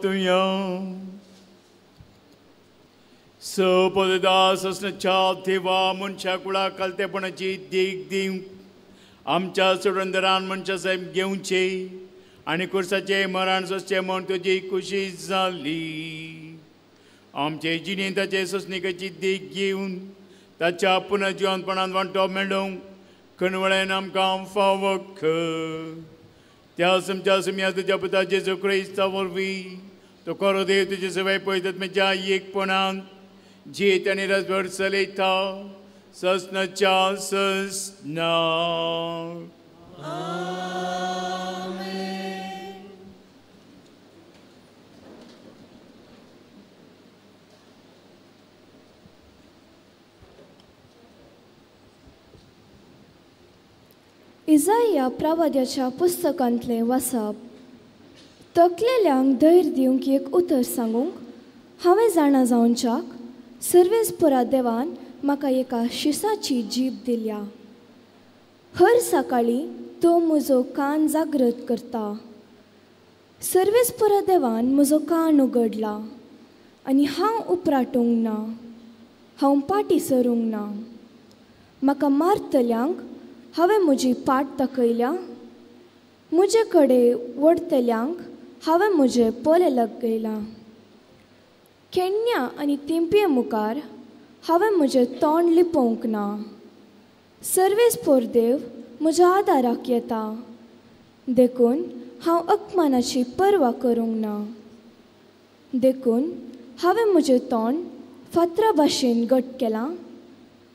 तुया सपदास असण्याच्या देवा मनशा कुळा कलतेपणाची देख दिवंक आमच्या सुरंदरान मनशा साहेब घेवचे आणि कुर्साचे मरण सोसचे म्हण तुजी खुशी जाली आमचे जिणेंताचे सोसणिकेची देख घेवन ताच्या पुनर्जीवनपणान वांटो मेळोवंक कणवळेन आमकां फावो कर त्या समच्या सुम्या तुज्या पुता जेजू क्रिस्ता वरवीं तो खरो देव तुजे सवय पळयतात म्हज्या एकपणान जीत आनी रसभर चलयता ससनाच्या ससना इजाया प्रवाद्याच्या पुस्तकांतले वाचप तकलेल्यांक धैर्य दिवंक एक उतर सांगूंक हांवें जाणा जावनच्याक सर्वेस्परा देवान म्हाका एका शिसाची जीब दिल्या हर सकाळी तो म्हजो कान जागृत करता सर्वेस्परा देवान म्हजो कान उगडला आनी हांव उपराटूंक ना हांव पाटी सरूंक ना म्हाका मारतल्यांक हांवें म्हजी पाट दाखयल्या म्हजे कडेन वडतल्यांक हांवें म्हजे पोले लगयला केण्या आनी तेंपये मुखार हांवें म्हजें तोंड लिपोवंक ना सर्वेस्पोर देव म्हज्या आदाराक येता देखून हांव अपमानाची पर्वा करूंक ना देखून हांवें म्हजें तोंड फातरा भाशेन घट केलां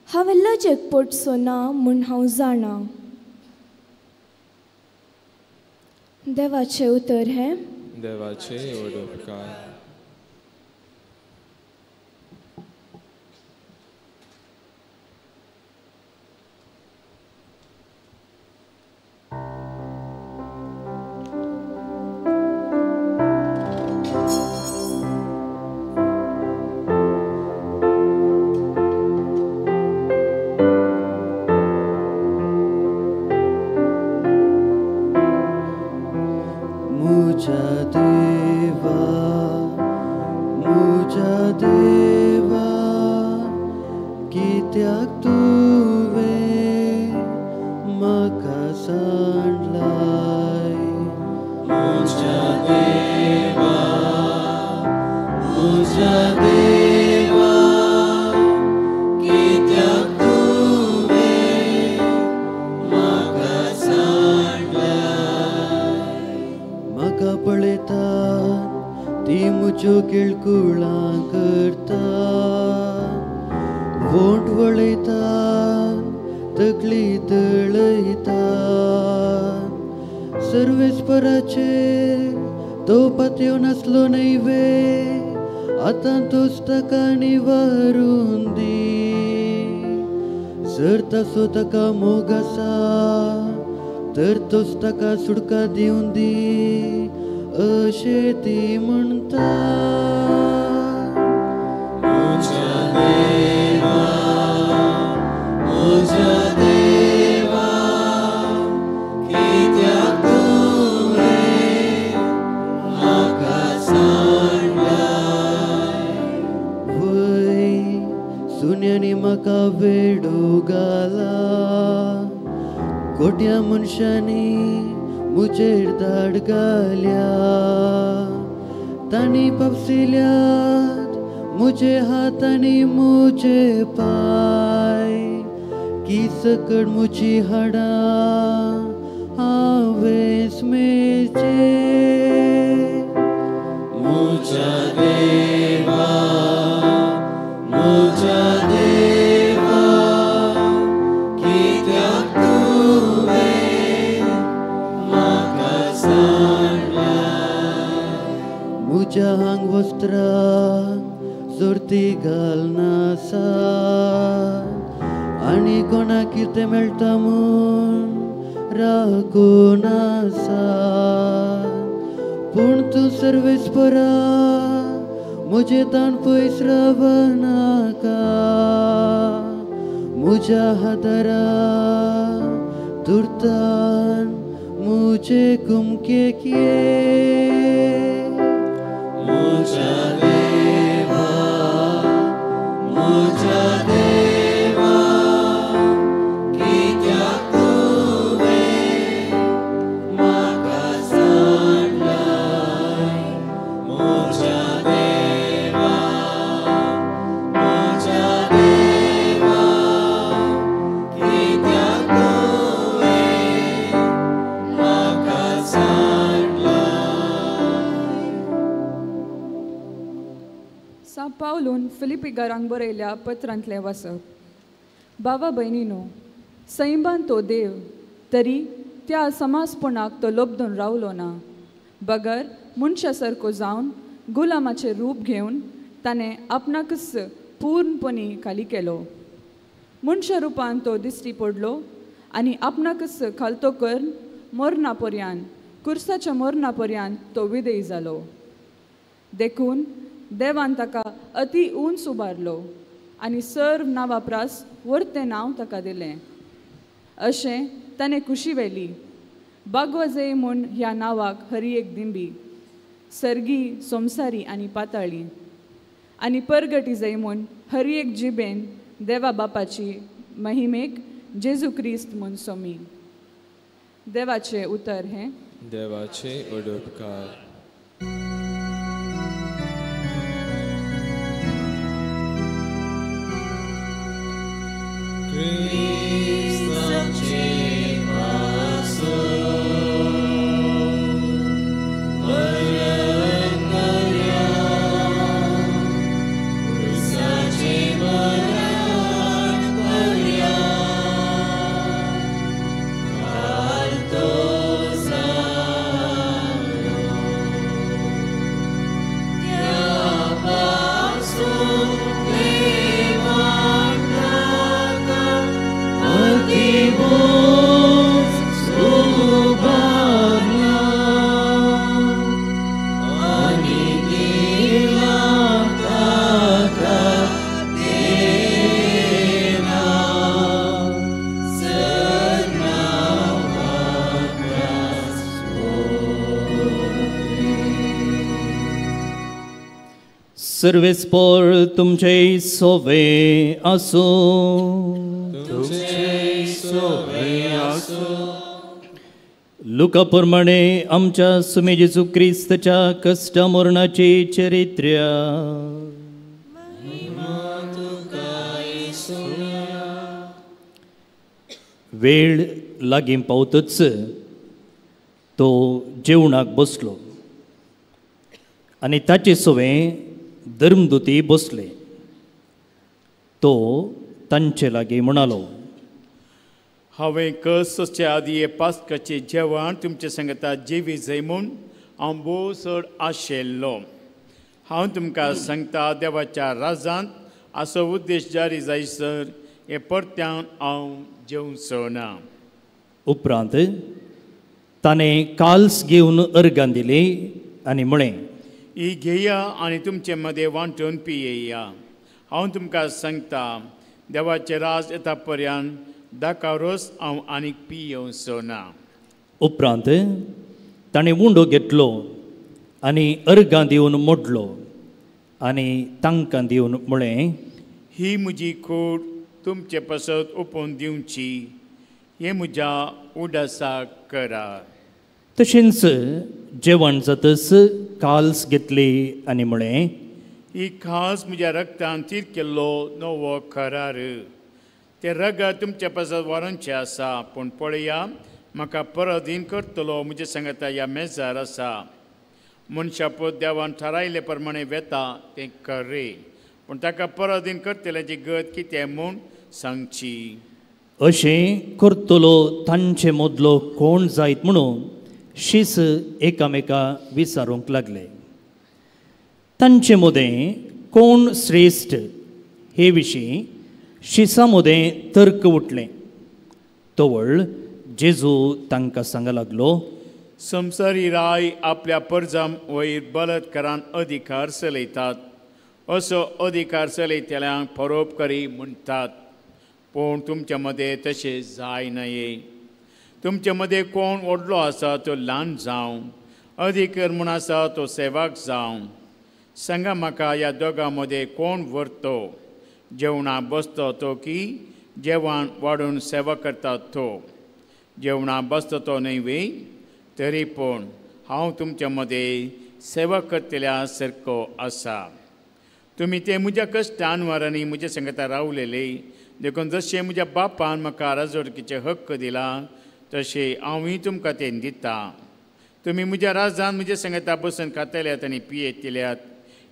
हांवें लजेक पडचो ना म्हूण हांव जाणा देवाचें उतर हें देवाचे उपकार ताका मोग आसा तर तोच ताका सुडका दिवन दी अशें ती म्हणटा सुन्यांनी म्हाका वेडो घाला कोट्या मनशांनी मुजेर धाड घाल्या तांणी पावसिल्यात मुजे हात आनी मुजे पाय की सकड मुजी हाडां हांवें स्मेचे मुज्या देवा मुज्या देवा कित्याक तुवें म्हाका सांडल्या मुज्या हांग वस्त्रांक जोरती घालनासा आनी कोणाक कितें मेळटा म्हूण राखूनासा पूण तूं सर्वेस्परा मुझे तान पयस रावनाका मुज्या हातारा तुरतान मुझे कुमके किये पावलून फिलिपिकारांक बरयल्या पत्रांतले वाचप. भावा भयणीनो, सैबान तो देव, तरी त्या समाजपणाक तो लबदून रावलो ना. बगर मनशा सारको जावन गुलामाचें रूप घेवन ताणें आपणाकच पूर्णपणी खाली केलो. मनशा रुपान तो दिश्टी पडलो आनी आपणाकच खालतो करून मरणा पर्यान, कुर्साच्या मरणा पर्यान तो विदेय जालो. देखून देवान ताका अति उंच उबारलो आनी सर्व नावाप्रास वर्तें नांव ताका दिलें. अशें ताणें खुशी व्हेली. बागवाजय म्हूण ह्या नांवाक हरी एक दिंबी, सर्गी, सोमसारी आनी पाताळी, आनी परगटी जय म्हूण हरी एक जिबेन देवा बापाची महिमेक जेजू क्रिस्त म्हूण सोमी. देवाचें उतर हें. देवाचे उडोपकार. सर्वेस्पर तुमचे सोवे आसो. लुका प्रमाणे आमच्या सुमे जेजू क्रिस्तच्या कष्ट मरणाचे चरित्र. वेळ लागीं पावतच तो जेवणाक बसलो आनी ताचे सोवे धर्मदूती बसले. तो तांचे लागीं म्हणालो, हांवें कसचे आदी हे पास्काचें जेवण तुमचे सांगता जेवी जाय म्हूण हांव भोव चड आशेल्लो. हांव तुमकां सांगता, देवाच्या राजांत असो उद्देश जारी जायसर हे परत्यान हांव जेवचो ना. उपरांत ताणें काल्स घेवन अर्गां दिली आनी म्हळें, ही घेया आनी तुमचे मदें वांटून पियेया. हांव तुमकां सांगता, देवाचें राज येता पर्यंत दाका रोस हांव आनीक पियेवचो ना. उपरांत ताणें उंडो घेतलो आनी अर्गां दिवन मोडलो आनी तांकां दिवन म्हळें, ही म्हजी कूड तुमचे पासत ओपून दिवची. हे म्हज्या उडासाक करा. तशेंच जेवण जातच काल्स घेतली आनी म्हळें, ही खास म्हज्या रक्तान तीर केल्लो नवो करार. ते रगत तुमच्या पासत वरांचे आसा. पूण पळया, म्हाका परदीन करतलो म्हजे सांगता ह्या मेजार आसा. मनशा पद देवान थारायले प्रमाणे वेता तें करे, पूण ताका परदीन करतल्याची गत कितें म्हूण सांगची. अशें करतलो तांचे मदलो कोण जायत म्हणून शीस एकामेका विचारूंक लागले. तांचे मदें कोण श्रेश्ठ हे विशीं शिसा मदें तर्क उठलें. तवळ जेजू तांकां सांगूंक लागलो, संवसारी राय आपल्या परजां वयर बलात्कारान अधिकार चलयतात. असो अधिकार चलयतल्यांक परोपकारी म्हणटात. पूण तुमच्या मदें तशें जाय नये. तुमचे मदें कोण व्हडलो आसा तो ल्हान जावं, अधिकार म्हूण आसा तो सेवाक जावं. सांगा म्हाका ह्या दोगां मदें कोण व्हरतो, जेवणा बसतो तो की जेवण वाडून सेवा करता तो? जेवणा बसतो तो न्हय वे? तरी पूण हांव तुमच्या मदें सेवा करतल्या सारको आसा. तुमी ते म्हज्या कश्टान वरांनी म्हज्या संगता रावलेले, देखून जशें म्हज्या बापान म्हाका राजवडकीचे हक्क दिला तशें हांवूय तुमकां तें दिता. तुमी म्हज्या राजान म्हज्या संगता बसून खातल्यात आनी पियेतल्यात.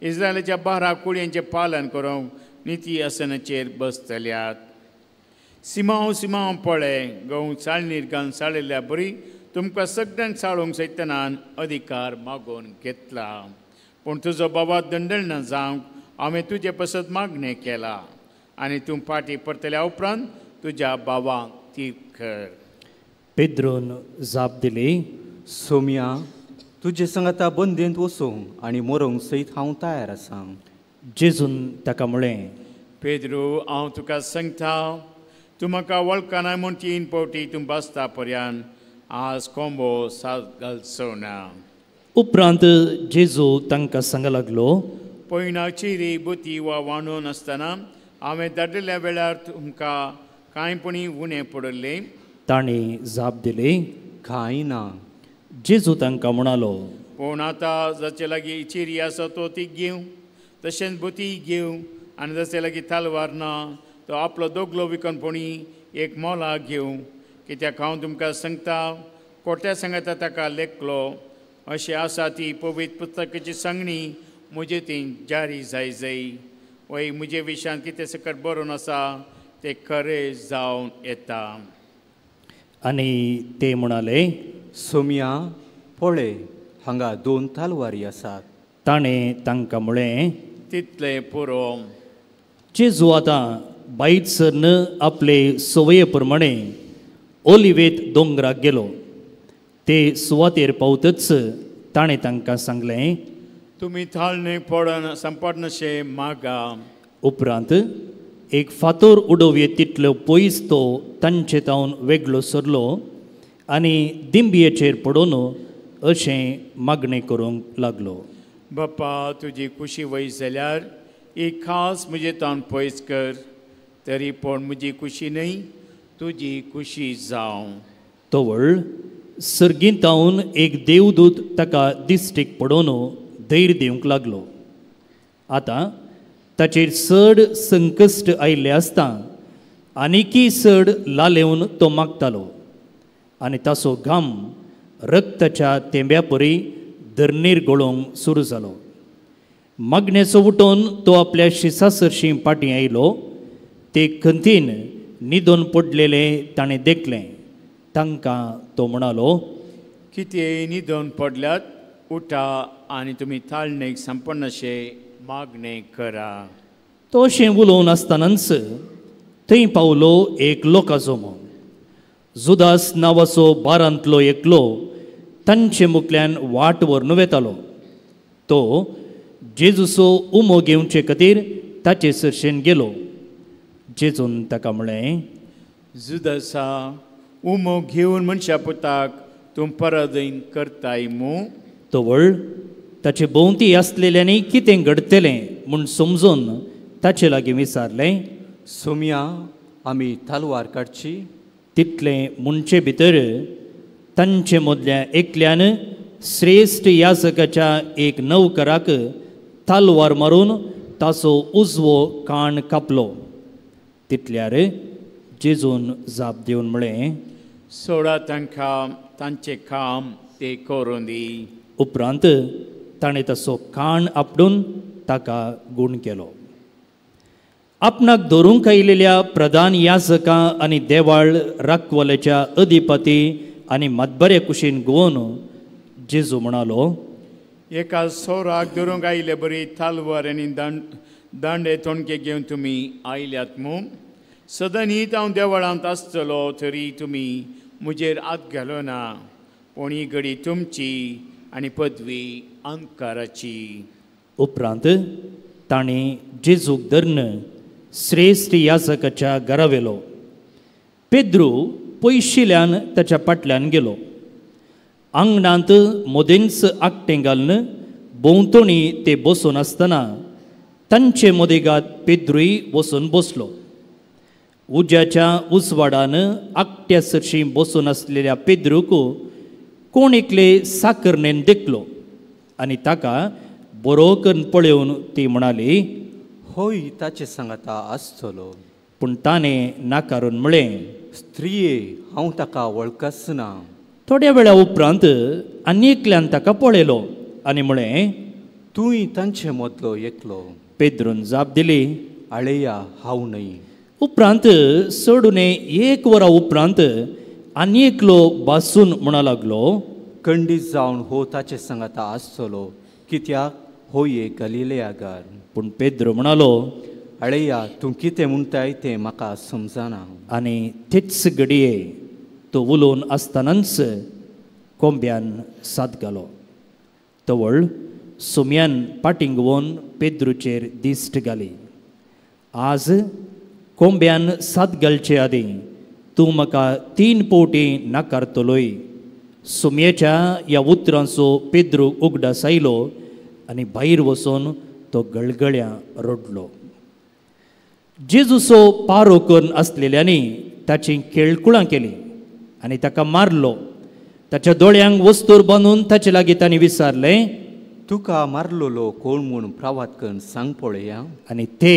इस्रायलाच्या 12 कुळयांचें पालन करूंक निती आसनाचेर बसतल्यात. सिमांव पळय, गहू चाळणीर घालून साळयल्या बरी तुमकां सगळ्यांक साळोवंक सैतानान अधिकार मागून घेतला. पूण तुजो बाबा दंडळना जावंक हांवें तुजे पसत मागणें केला, आनी तूं पाटी परतल्या उपरांत तुज्या बाबाक तीर कर. पेद्रोन जाप दिली, सोम्या, तुजे संगता बंदेंत वचूंक आनी मरोंक सयत हांव तयार आसां. जेजून ताका म्हळें, पेद्रू, हांव तुका सांगता, तूं म्हाका वळखना म्हूण 3 फावटी तूं बसता पर्यंत आज कोंबो सात घालचो ना. उपरांत जेजू तांकां सांगूंक लागलो, पयणाची रे बुती वा वांडून आसतना हांवें धाडिल्ल्या वेळार तुमकां कांयपणी उणें पडलें? ताणीं जाप दिली, कांय ना. जेजू तांकां म्हणालो, पूण आतां जाचे लागीं चिरी आसा तो ती घेवं, तशेंच बुती घेवं, आनी जशे लागीं तालवार ना तो आपलो दोगलो विकनपणी एक मोला घेवं. कित्याक हांव तुमकां सांगता, कोट्या सांगता ताका लेखलो अशें आसा ती पवित्र पुस्तकाची सांगणी म्हजे ती जारी जाय. वय म्हजे विशयान कितें सकट बरोवन आसा तें खरें जावन येता. आनी ते म्हणाले, सोम्या, पळय, हांगा 2 तालवारी आसात. ताणें तांकां म्हळें, तितलें पुरो. जेजू आतां बाईत सरन आपले सवये प्रमाणे ओलिवेत दोंगराक गेलो. ते सुवातेर पावतच ताणें तांकां सांगलें, तुमी थाळणें पडन संपडनशें मागा. उपरांत एक फातोर उडोवये तितलो पयस तो तांचे तावन वेगळो सरलो आनी दिंबयेचेर पडोवन अशें मागणें करूंक लागलो. बाप्पा, तुजी खुशी वय जाल्यार एक खास म्हजे तावन पयस कर. तरी पूण म्हजी खुशी न्हय, तुजी खुशी जावं. तोवळ सर्गींतावन एक देवदूत ताका दिश्टीक पडोवन धैर्य दिवंक लागलो. आतां ताचेर चड संकश्ट आयिल्लें आसता आनिकी चड लालेवन तो मागतालो, आनी ताचो घाम रक्ताच्या तेंब्या परी धरणेर गळोवंक सुरू जालो. मागणेचो उठोवन तो आपल्या शिसासरशीं पाटी आयलो. ते खंतीन न्हिदोन पडलेले ताणें देखलें. तांकां तो म्हणालो, कितें न्हिदोन पडल्यात? उठा आनी तुमी थाळणेक संपन्नशें मागणें करा. तो अशें उलोवन आसतनाच थंय पावलो एक लोकाचो मोग. जुदास नांवाचो 12 एकलो तांचे मुखल्यान वाट व्हरून वेतालो. तो जेजूचो उमो घेवचे खातीर ताचे सरशेन गेलो. जेजून ताका म्हळें, जुदासा, उमो घेवन मनशा पुताक तूं पराधीन करताय मू? तोवळ ताचे भोंवती आसलेल्यांनी कितें घडतलें म्हूण समजून ताचे लागीं विचारलें, सोम्या, आमी तालवार काडची? तितलें म्हणचे भितर तांचे मदल्या एकल्यान श्रेश्ठ याजकाच्या एक नौकराक तालवार मारून ताचो उजवो कान कापलो. तितल्यार जेजून जाप दिवन म्हळें, सोडा तांकां तांचें काम ते करून दी. उपरांत ताणें ताचो कान आपडून ताका गूण केलो. आपणाक धरूंक आयिल्ल्या प्रधान याजकां आनी देवाळ राखवाल्याच्या अधिपती आनी मातबऱ्या कुशीन घुंवन जेजू म्हणालो, एका सोराक धरूंक आयिल्ले बरी तालवार आनी दांडे तोणके घेवन तुमी आयल्यात मू? सदां न्हीद हांव देवळांत आसतलो तरी तुमी म्हजेर हात घालो ना. पूण ही घडी तुमची आनी पदवी अंकाराची. उपरांत ताणें जेजूक धरून श्रेश्ठ याजकाच्या घरा व्हेलो. पेद्रू पयशिल्ल्यान ताच्या फाटल्यान गेलो. आंगणांत मोदेंच आकटें घालून भोंवतणी ते बसून आसतना तांचे मदेगात पेद्रूय वचून बसलो. उज्याच्या उजवाडान आकट्या सरशी बसून आसलेल्या पेद्रूक कोण एकले साकरनेन देखलो आनी ताका बरो करून पळोवन ती म्हणाली, होय ताचे सांगाता आसतलो. पूण ताणें नाकारून म्हळें, स्त्रिये हांव ताका वळखच ना. थोड्या वेळा उपरांत आनी एकल्यान ताका पळयलो आनी म्हळें, तूंय तांचे मदलो एकलो. पेद्रून जाप दिली, आळेया हांव न्हय. उपरांत चडून 1 वरा उपरांत आनी एकलो बासून म्हणा लागलो, खंडीत जावन हो ताचे सांगाता आसतलो, कित्याक होय एक गलिलेयागार. पूण पेद्रो म्हणालो, आळेया तूं कितें म्हणटाय तें म्हाका समजना. आनी तेच घडये तो उलोवन आसतनाच कोंब्यान साद घालो. तवळ सुम्यान पाटिंगवून पेद्रूचेर दिश्ट घाली, आज कोंब्यान साद घालचे आदीं तूं म्हाका 3 फावटी नाकारतलोय. सुमयेच्या ह्या उतरांचो पेद्रू उगडास आयलो आनी भायर वचून तो गळगळ्या रडलो. जेजूचो पारो करून आसलेल्यांनी ताची केळकुळां केली आनी ताका मारलो. ताच्या दोळ्यांक वस्तूर बांदून ताचे लागीं तांणी विचारलें, तुका मारलोलो कोण म्हूण प्रावात करून सांग पळया. आनी ते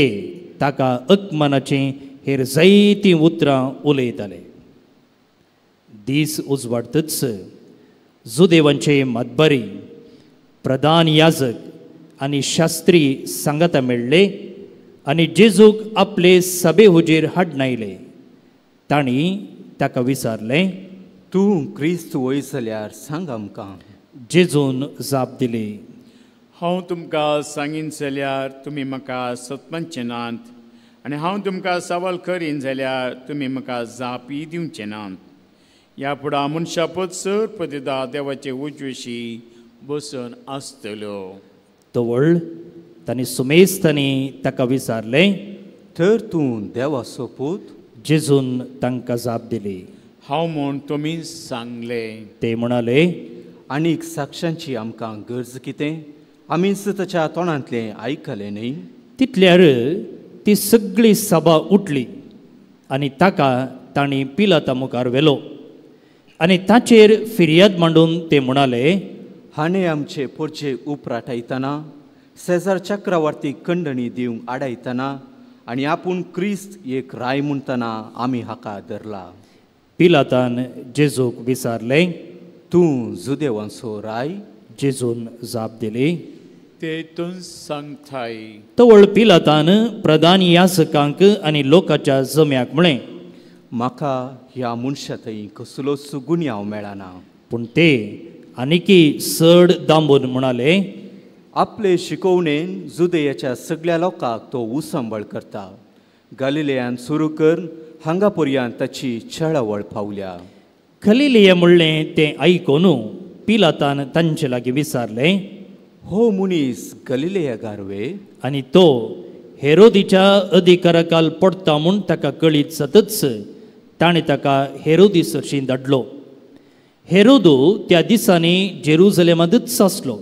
ताका अकमानाची हेर जायतीं उतरां उलयताले. दीस उजवाडतच जुदेवांचे मातबारी, प्रधान याजक आनी शास्त्री सांगाता मेळ्ळे आनी जेजूक आपले सभे हुजेर हाडून आयले. तांणी ताका विचारलें, तूं क्रिस्त वय जाल्यार सांग आमकां. जेजून जाप दिली, हांव तुमकां सांगीन जाल्यार तुमी म्हाका सतमानचे नात, आनी हांव तुमकां सवाल करीन जाल्यार तुमी म्हाका जापी दिवचे नात. ह्या फुडां मनशा पदसर पदिदा देवाचे उजवेशी बसून आसतलो. तवळ तांणी सुमेस्तांनी ताका विचारलें, तर तूं देवाचो पूत? जेजून तांकां जाप दिली, हांव म्हूण तुमी सांगलें. ते म्हणाले, आनीक साक्षांची आमकां गरज कितें? आमीच ताच्या तोंडांतलें आयकलें न्ही. तितल्यार ती सगळी सभा उठली आनी ताका तांणी पिलाता मुखार व्हेलो आनी ताचेर फिर्याद मांडून ते म्हणाले, हाणें आमचे पोरचे उपराटायतना सेजार चक्रवर्ती खंडणी दिवंक आडायतना आनी आपूण क्रिस्त एक राय म्हणटना आमी हाका धरला. पिलातान जेजूक विचारलें, तूं जुदेवांचो राय? जेजून जाप दिली, ते तूं सांगताय. तवळ पिलातान प्रधान याजकांक आनी लोकांच्या जम्याक म्हळें, म्हाका ह्या मनशा थंय कसलोच गुन्यांव मेळना. पूण ते आनिकी चड दांबून म्हणाले, आपले शिकोवणेन जुदेयाच्या सगळ्या लोकांक तो उसंबळ करता. गलिलेयान सुरू कर हांगा पर्यंत ताची छळावळ पावल्या. गलिलेया म्हणलें तें आयकून पिलातान तांचे लागीं विचारलें, हो मनीस गलिलेयागार वे? आनी तो हेरोदीच्या अधिकाराखाल पडटा म्हूण ताका कळीत जातच ताणें ताका हेरोदीसरशी धाडलो. हेरोदू त्या दिसांनी जेरुजलेमांतच आसलो.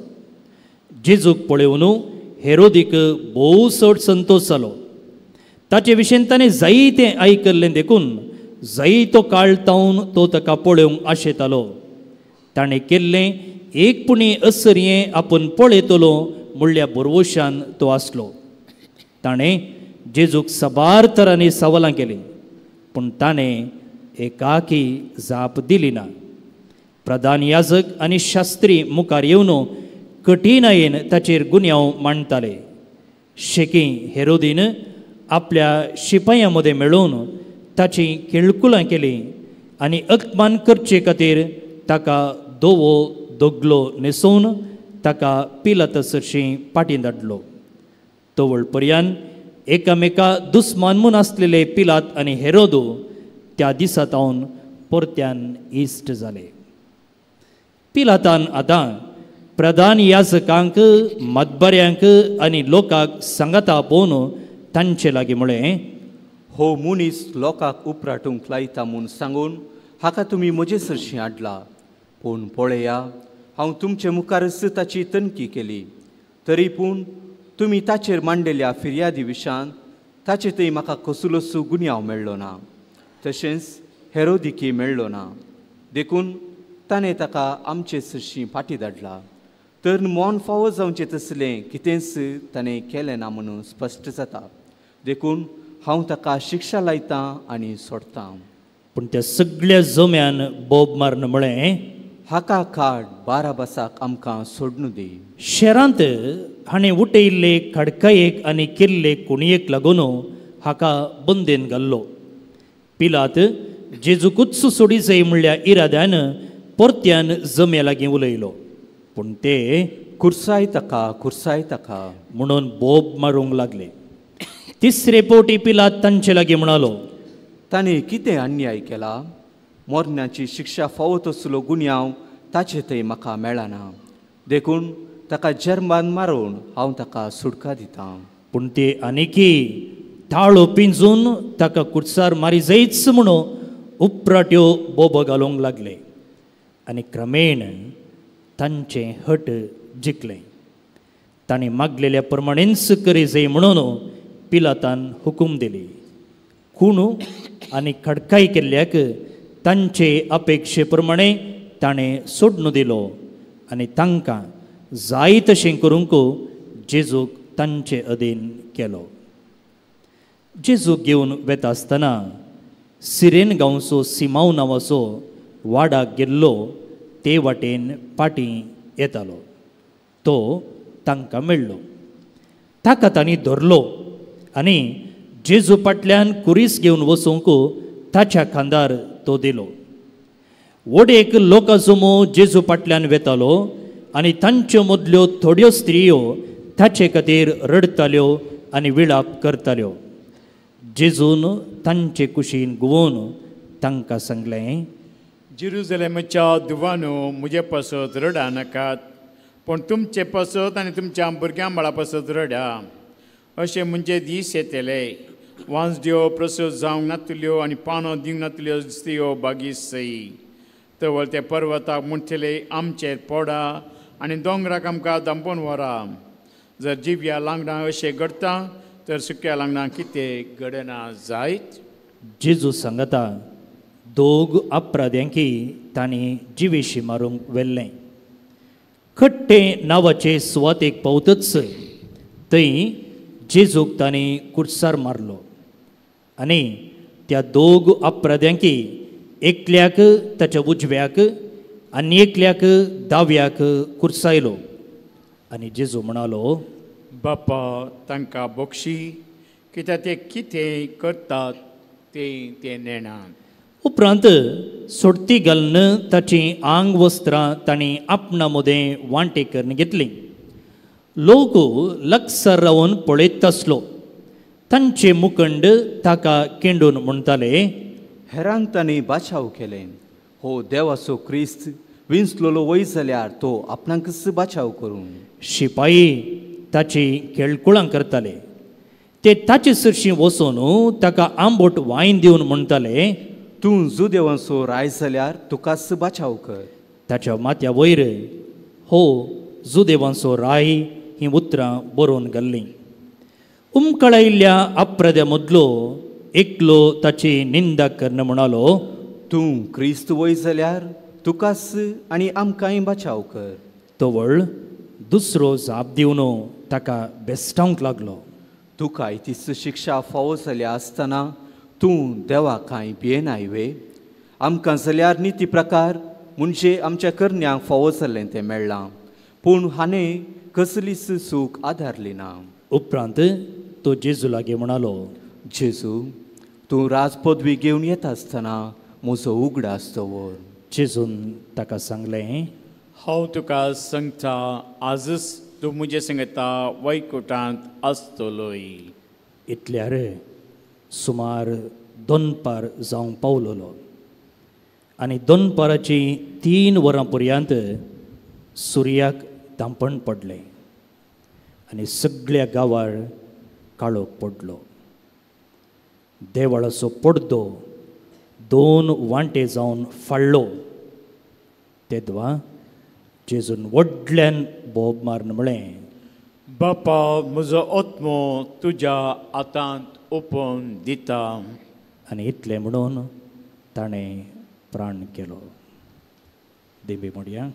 जेजूक पळोवन हेरोदीक भोव चड संतोश जालो. ताचे विशयेन ताणें जायतें आयकल्लें देखून जायतो काळ तावन तो ताका पळोवंक आशेतालो. ताणें केल्लें एकपुणी असरये आपूण पळयतलो म्हणल्या बरवशान तो आसलो. ताणें जेजूक साबार तरांनी सवालां केलीं, पूण ताणें एकाकी जाप दिली ना. प्रधान याजक आनी शास्त्री मुखार येवन कठिनायेन ताचेर गुन्यांव मांडटाले. शेकी हेरोदीन आपल्या शिपायां मदें मेळून ताची केळकुलां केलीं आनी अपमान करचे खातीर ताका दोवो दोगलो न्हेसोवन ताका पिलातासरशी पाटीं धाडलो. तवळ पर्यंत एकामेका दुस्मान म्हूण आसलेले पिलात आनी हेरोदू त्या दिसा तावन परत्यान इश्ट जाले. पिलातान आतां प्रधान याजकांक मतबऱ्यांक आनी लोकांक सांगाता आपोवन तांचे लागीं म्हळें, हो मनीस लोकांक उपराटूंक लायता म्हूण सांगून हाका तुमी म्हजे सरशी हाडला. पूण पळया, हांव तुमचे मुखारच ताची तनकी केली. तरी पूण तुमी ताचेर मांडलेल्या फिर्यादी विशान ताचे थंय म्हाका कसलोच गुन्यांव मेळ्ळो ना, तशेंच हेरोदिकी मेळ्ळो ना. देखून ताणें ताका आमचे सरशी फाटीं धाडला. तर मोन फावो जावचें तसलें कितेंच ताणें केलें ना म्हणून स्पश्ट जाता. देखून हांव ताका शिक्षा लायतां आनी सोडटां. पूण त्या सगळ्या जम्यान बोब मारन म्हळें, हाका काड, बाराबासाक आमकां सोडून दी. शेरांत हाणें उटयल्ले खडकायेक आनी केल्ले कुणयेक लागून हाका बंदेन घाल्लो. पिलात जेजूकूच सोडी जाय म्हणल्या इराद्यान परत्यान जम्या लागीं उलयलो. पूण ते कुर्साय ताका म्हणून बोब मारूंक लागले. तिसरे पोटी पिलात तांचे लागीं म्हणालो, ताणें कितें अन्याय केला? मरणाची शिक्षा फावो तसलो गुन्यांव ताचे थंय म्हाका मेळना. देखून ताका जर्मान मारून हांव ताका सुटका दितां. पूण ते आनिकी ताळो पिंजून ताका कुर्सार मारी जायच म्हणून उपराट्यो बोब घालूंक लागले. आनी क्रमेण तांचें हट जिखलें. ताणें मागलेल्या प्रमाणेंच करी जाय म्हणून पिलातान हुकूम दिली. खूण आनी खडकाय केल्ल्याक तांचे अपेक्षे प्रमाणे ताणें सोडून दिलो आनी तांकां जाय तशें करूंक जेजूक तांचे अधीन केलो. जेजूक घेवन वेता आसतना सिरेन गांवचो सिमाव नांवाचो वाडाक गेल्लो ते वाटेन पाटी येतालो. तो तांकां मेळ्ळो. ताका तांणी धरलो आनी जेजू फाटल्यान कुरीस घेवन वचूंक ताच्या खांदार तो दिलो. वडेक लोकां जमो जेजू फाटल्यान वेतालो आनी तांच्यो मदल्यो थोड्यो स्त्रियो ताचे खातीर रडताल्यो आनी विलाप करताल्यो. जेजून तांचे कुशीन घुंवून तांकां सांगलें, जेरुसलेमाच्या दुवानो म्हजे पासत रडा नाकात, पूण तुमचे पासत आनी तुमच्या भुरग्यां बाळा पासत रडा. अशें म्हणजे दीस येतले वांसड्यो प्रसूत जावंक नातल्यो आनी पानो दिवंक नातल्यो स्त्रियो बागीस सई. तवल ते पर्वताक म्हणटले आमचेर पडा आनी दोंगराक आमकां दांपोवन व्हरा. जर जिव्या लांगडां अशें घडटा तर सुक्या लांगडां कितें घडना जायत. जेजू सांगता, दोग अपराध्यांकी तांणी जिवेशी मारूंक व्हेल्लें. खट्टे नांवाचे सुवातेक पावतच थंय जेजूक तांणी कुर्सार मारलो आनी त्या दोग अपराध्यांकी एकल्याक ताच्या उजव्याक आनी एकल्याक दाव्याक कुर्सायलो. आनी जेजू म्हणालो, बापा तांकां बक्षी, कित्याक ते कितें करतात ते नेणात. उपरांत सोडती घालून ताची आंग वस्त्रां तांणी आपणा मदें वांटेकरून घेतलीं. लोक लागसार रावन पळयत आसलो. तांचे मुखंड ताका केंडून म्हणटाले, हेरांक तांणी बाचाव केलें. हो देवाचो क्रिस्त विंचलोलो वय जाल्यार तो आपणाकच बाचाव करूं. शिपाई ताची केळकुळां करताले. ते ताचे सरशीं वचून ताका आंबट वायन दिवन म्हणटाले, तूं जुदेवाचो राय जाल्यार तुकाच बाचाव कर. ताच्या माथ्या वयर हो जुदेवांचो राय ही उतरां बरोवन घाल्लीं. उमकळायिल्ल्या अपराध्या मदलो एकलो ताची निंदा करन म्हणालो, तूं क्रिस्त वय जाल्यार तुकाच आनी आमकांय बाचाव कर. तवळ दुसरो जाप दिवन ताका बेस्तावंक लागलो. तुकाय तीच शिक्षा फावो जाल्या आसतना तूं देवा कांय भियेनाय वे. आमकां जाल्यार निती प्रकार म्हणजे आमच्या करण्यांक फावो जाल्लें तें मेळ्ळां, पूण हाणें कसलीच सूख आदारली ना. उपरांत तो जेजू लागीं म्हणालो, जेजू, तूं राजपदवी घेवन येता आसतना म्हजो उगडास दवर. जेजून ताका सांगलें, हांव तुका सांगता, आजच तूं म्हजे सांगता वैकुंठांत आसतलोय. इतल्यार सुमार 2 जावंक पावलोलो आनी 2 3 वरां पर्यंत सुर्याक धांपण पडलें आनी सगळ्या गांवार काळोख पडलो. देवळाचो पडदो 2 वांटे जावन फाळ्ळो. तेदवा जेजून व्हडल्यान बोब मारून म्हळें, बापा म्हजो आत्मो तुज्या हातांत ओपून दिता. आनी इतलें म्हणून ताणें प्राण केलो. देबी म्हणया.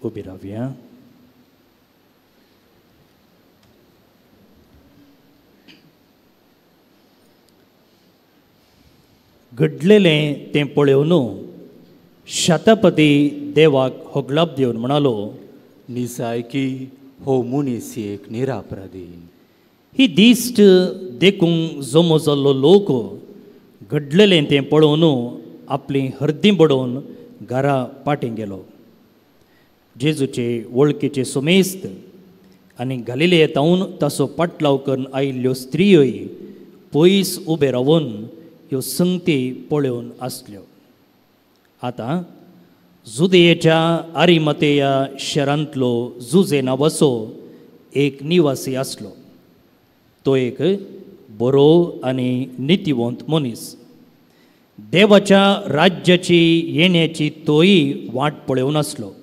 उबी रावया. घडलेलें तें पळोवन शतपती देवाक होगलाप दिवन म्हणालो, निसायकी हो मनीस एक निरापराधी. ही दिश्ट देखूंक जमो जाल्लो लोक घडलेलें तें पळोवन आपली हर्दी बडोवन घरा पाटीं गेलो. जेजूचे वळखीचे सोमेस्त आनी गलिलेयांतावन ताचो पाटलाव करून आयिल्ल्यो स्त्रियोय पयस उबे रावन ह्यो संगती पळोवन आसल्यो. आतां जुदेयेच्या आरिमतेया शारांतलो जुजे नांवाचो एक निवासी आसलो. तो एक बरो आनी नितीवंत मनीस. देवाच्या राज्याची येण्याची तोय वाट पळोवन आसलो.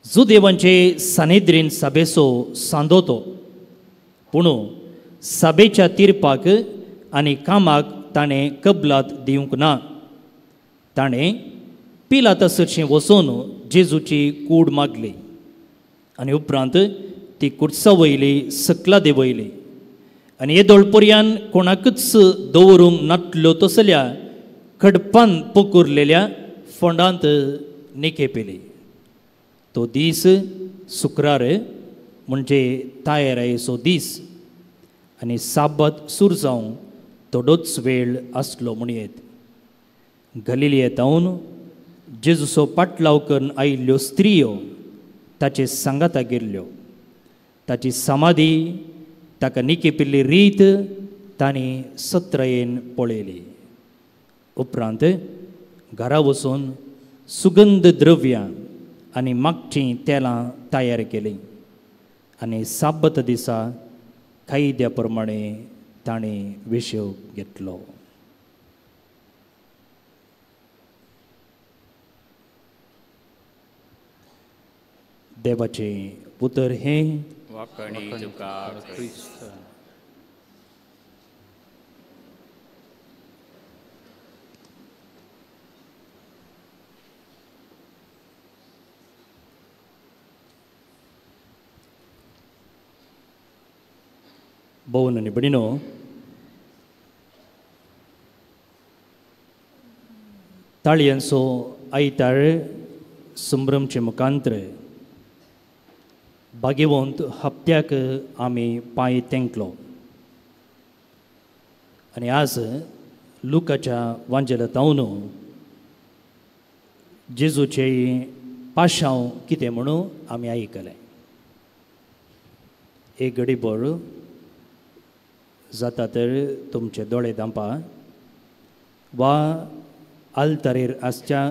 जुदेवांचे सानेद्रीन सभेचो सांदो तो. पूण सभेच्या तीर्पाक आनी कामाक ताणें कबलात दिवंक ना. ताणें पिलातासरशीं वचून जेजूची कूड मागली आनी उपरांत ती कुर्सा वयली सकला देंवयली आनी येदोळपर्यान कोणाकच दवरूंक नाटल्यो तसल्या खडपान पोकुरलेल्या फोंडांत निकेपेली. तो दीस शुक्रार म्हणजे तायरायेचो दीस आनी साबत सुर जावंक थोडोच वेळ आसलो म्हणयेत. गलिलेयांतावन जेजूचो पाटलाव करून आयिल्ल्यो स्त्रियो ताचे सांगाता गेल्ल्यो. ताची समाधी ताका निकेपिल्ली रीत तांणी सत्रयेन पळयली. उपरांत घरा वचून सुगंध द्रव्यां आनी मागचीं तेलां तयार केलीं आनी साबत दिसा कायद्या प्रमाणें ताणें विशव घेतलो. देवाचें उतर हें वाकणी तुका क्रिस्त. भोवन आनी भयणीनो, ताळयांचो आयतार संभ्रमचे मुखांतर भाग्यवंत हप्त्याक आमी पांय तेंकलो आनी आज लुकाच्या वांजेलांतावन जेजूचे पाशांव कितें म्हणून आमी आयकलें. एक घडीभर जाता तर तुमचे दोळे धांपा वा आल्तारेर आसच्या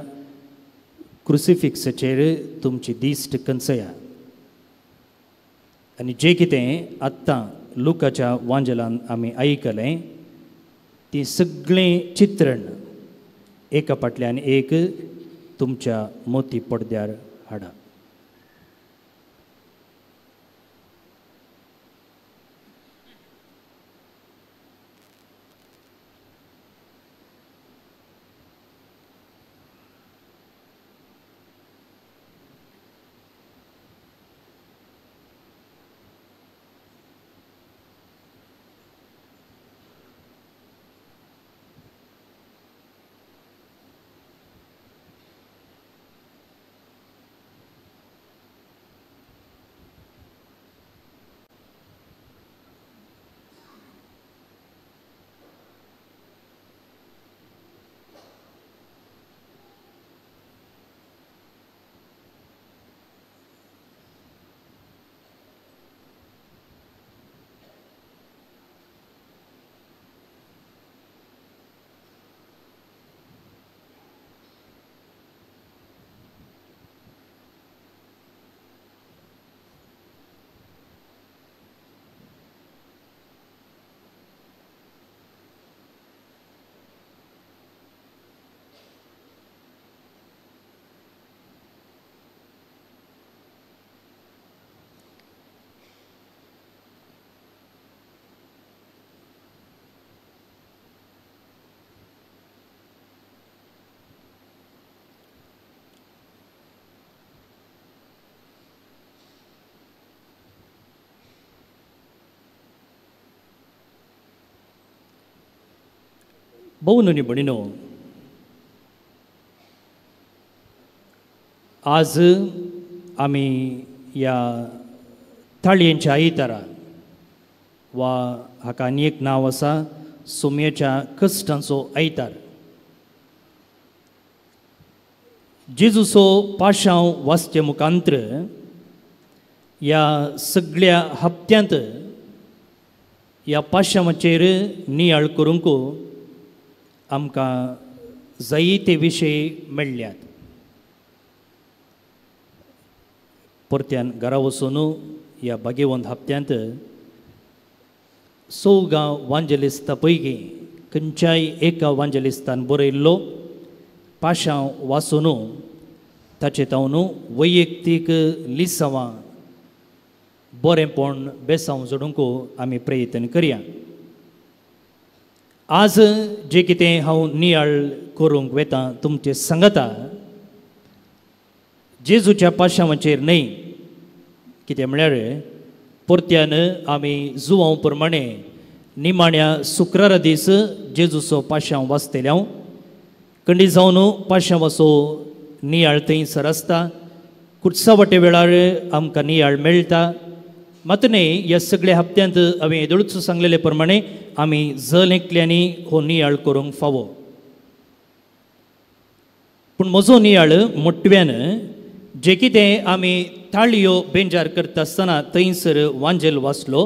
क्रुसिफिक्साचेर तुमची दिश्ट कंचया आनी जें कितें आत्तां लुकाच्या वांजेलांत आमी आयकलें ती सगळें चित्रण एका फाटल्यान एक तुमच्या मोती पडद्यार हाडा. भाऊ नी भणिनो, आज आमी ह्या थाळयेच्या आयतारा वा हाका आनी एक नांव आसा सोम्याच्या कश्टांचो आयतार. जेजूचो पाशांव वाचचे मुखांतर ह्या सगळ्या हप्त्यांत ह्या पाशांवाचेर नियाळ करूंक आमकां जायते विशय मेळ्ळ्यात. परत्यान घरा वचून ह्या भाग्यवंत हप्त्यांत गांव वांजलिस्ता पैकी खंयच्याय एका वांजलिस्तान बरयल्लो पाशांव वाचून ताचे तावन वैयक्तीक लिसांवां बरेंपण बेसांव जोडूंक आमी प्रयत्न करया. आज जे कितें हांव नियाळ करूंक वेता तुमचे सांगता जेजूच्या पाशांवाचेर न्हय. कितें म्हळ्यार परत्यान आमी जुवांव प्रमाणे निमाण्या शुक्रारा दीस जेजूचो पाशांव वाचतल्या कंडी जावन पाशांव वाचो नियाळ थंयसर आसता. कुटसावटे वेळार आमकां नियाळ मेळटा. मात न्ही ह्या सगळ्या हप्त्यांत हांवें येदोळूच सांगलेले प्रमाणे आमी जल एकल्यांनी हो नियाळ करूंक फावो. पूण म्हजो नियाळ मोटव्यान जे कितें आमी थाळयो बेंजार करता आसतना थंयसर वांजेल वाचलो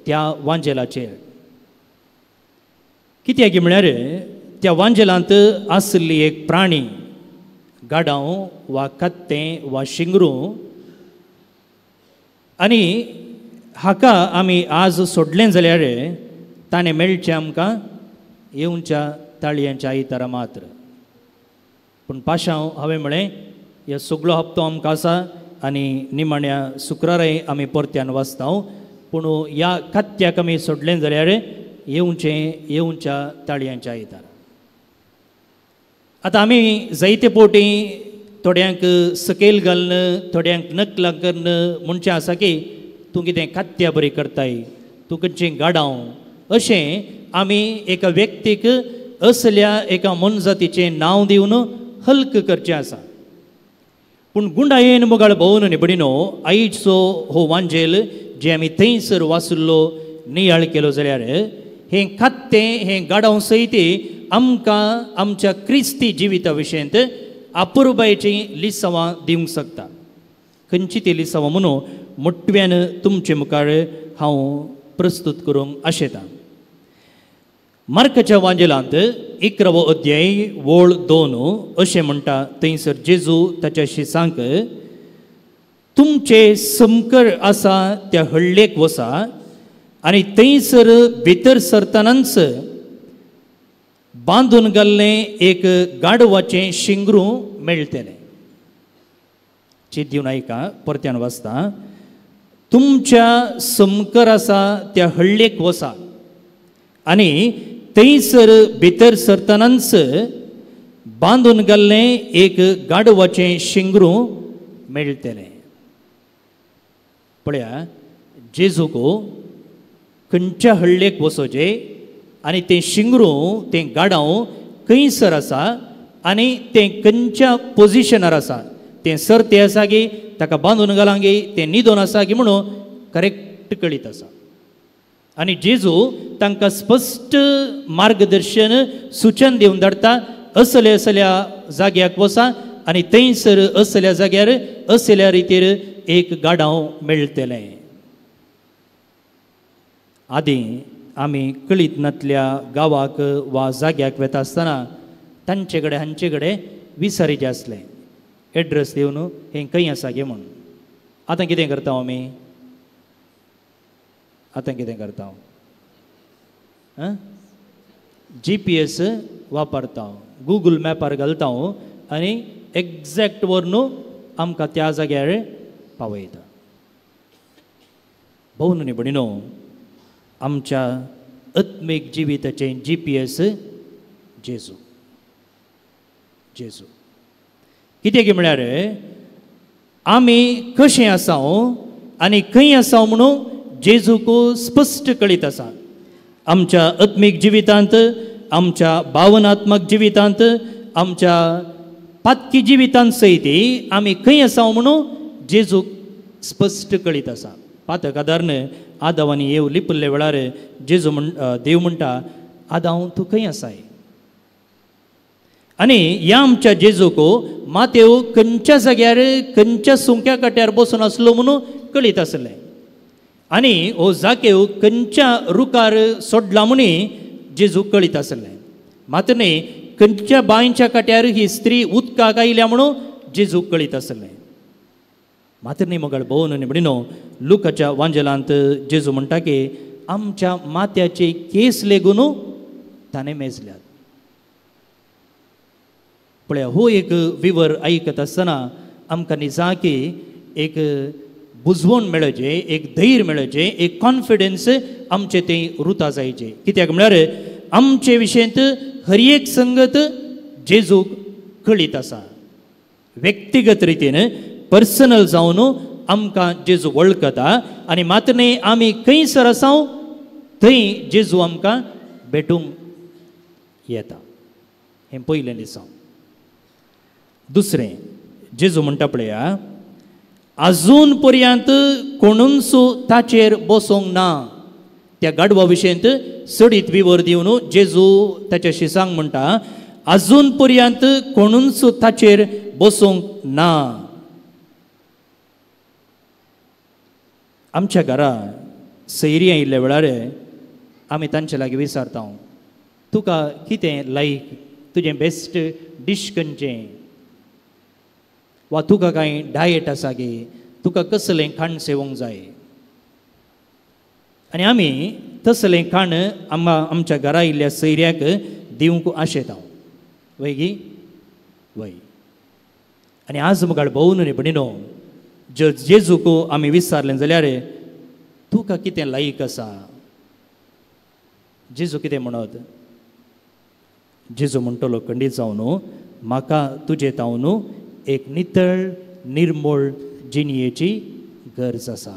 त्या वांजेलाचेर. कित्याक म्हळ्यार त्या वांजेलांत आसली एक प्राणी, गाडाव वा कत्तें वा शिंगरू, आनी हाका आमी आज सोडलें जाल्यार ताणें मेळचें आमकां येवच्या ताळयांच्या आयतारा मात्र. पूण पाशांव हांवें म्हळें ह्या सगळो हप्तो आमकां आसा आनी निमाण्या शुक्राराय आमी परत्यान वाचता. पूण ह्या कत्त्याक आमी सोडलें जाल्यार येवच्या ताळयांच्या आयतारा. आतां आमी जायते फावटी थोड्यांक सकयल घालन, थोड्यांक नकलां करन म्हणचें आसा की तूं कितें कत्त्या बरी करताय, तूं खंयचें गाडाव, अशें आमी एका व्यक्तीक असल्या एका मनजातीचें नांव दिवन हल्क करचें आसा. पूण गुंडायेन मुगाळ भोवन निबडिनो आयचो हो वांजेल जे आमी थंयसर वाचुल्लो नियाळ केलो जाल्यार हें कत्तें हें गाडाव सयत आमकां आमच्या क्रिस्ती जिविता विशयंत अपुरबायेचीं लिसांवां दिवंक शकता. खंयची ती लिसांवां म्हणून मोटव्यान तुमचे मुखार हांव प्रस्तुत करूंक आशेतां. मार्काच्या वांजेलांत 11वो अध्याय वोळ 2 अशें म्हणटा. थंयसर जेजू ताच्या शिसांक तुमचे समकर आसा त्या हळ्ळेक वसा आनी थंयसर भितर सरतनाच बांदून घाल्लें एक गाडवाचें शिंगरू मेळटलें. चीत दिवन आयका, परत्यान वाचता. तुमच्या समकर आसा त्या हळ्ळेक वसा आनी थंयसर भितर सरतनाच बांदून घाल्लें एक गाडवाचें शिंगरू मेळटलें. पळया, जेजूक खंयच्या हळ्ळेक वचोचें आनी तें शिंगरू तें गाडाव खंयसर आसा आनी तें खंयच्या पोजिशनार आसा, तें सर्ते आसा गी ताका बांदून घालांक गी तें न्हिदोन आसा गी म्हणून करेक्ट कळीत आसा. आनी जेजू तांकां स्पश्ट मार्गदर्शन सुचन दिवन धाडटा. असल्या जाग्याक वसा आनी थंयसर असल्या जाग्यार असल्या रितीर एक गाडाव मेळटलें. आदीं आमी कळीतनांतल्या गांवाक वा जाग्याक वेता आसतना तांचे कडेन हांचे कडेन विचारीचें आसलें, एड्रेस दिवन हें खंय आसा गे म्हणून. आतां कितें करता आमी? आतां कितें करता? GPS वापरता, गुगल मॅपार घालता आनी एग्जॅक्ट व्हरून आमकां त्या जाग्यार पावयता. भोवन न्ही भणिनो, आमच्या आत्मीक जिविताचें GPS जेजू. जेजू कितें गे म्हळ्यार आमी कशें आसा आनी खंय आसा म्हणून जेजूक स्पश्ट कळीत आसा. आमच्या आत्मीक जिवितांत आमच्या भावनात्मक जिवितांत आमच्या पातकी जिवितांत सयती आमी खंय आसा म्हणून जेजूक स्पश्ट कळीत आसा. पातक आदारन आदाव आनी येव लिपल्ले वेळार जेजू देव म्हणटा आदाव तूं खंय आसाय. आनी ह्या आमच्या जेजूक मातेव खंयच्या जाग्यार खंयच्या सुंक्या काट्यार बसून आसलो म्हणून कळीत आसलें. आनी हो जाकेव खंयच्या रुखार सोडला म्हणून जेजू कळीत आसलें. मात न्ही खंयच्या बांयच्या काट्यार ही स्त्री उदकाक आयल्या म्हणून जेजू कळीत आसलें. मात्र न्ही मोगाळ भोवन न्ही म्हणिनो लुकाच्या वांजलांत जेजू म्हणटा की आमच्या मात्याचे केस लेगून ताणें मेजल्यात. पळया हो एक विवर आयकत आसतना आमकां दिसा की एक बुजवण मेळचें, एक धैर्य मेळचें, एक कॉन्फिडन्स आमचें तें रुता जायचें. कित्याक म्हळ्यार आमचे विशयंत हर एक संगत जेजूक कळीत आसा. व्यक्तिगत रितीन पर्सनल जावन आमकां जेजू वळखता आनी मात्र न्ही आमी खंयसर आसा थंय जेजू आमकां भेटूंक येता. हें पयलें दिसा. दुसरें जेजू म्हणटा पळया आजून पर्यंत कोणूच ताचेर बसोंक ना. त्या गाडवा विशयंत सडीत विवर दिवन जेजू ताच्या शिसांक म्हणटा आजून पर्यंत कोणूच ताचेर बसोंक ना. आमच्या घरा सैरी आयिल्ल्या वेळार आमी तांचे लागीं विचारता तुका कितें लायक, तुजें बेस्ट डीश खंयचें, वा तुका कांय डायट आसा गे, तुका कसलें खाण सेवंक जाय. आनी आमी तसलें खाण आमच्या घरा आयिल्ल्या सैऱ्याक दिवंक आशेता. वय गी वय. आनी आज मुखार भोवन न्ही भणिनो जेजूक आमी विचारलें जाल्यार तुका कितें लायक आसा. जेजू कितें म्हणत. जेजू म्हणटलो खंडीत जावन म्हाका तुजे तावन एक नितळ निर्मळ जिणयेची गरज आसा.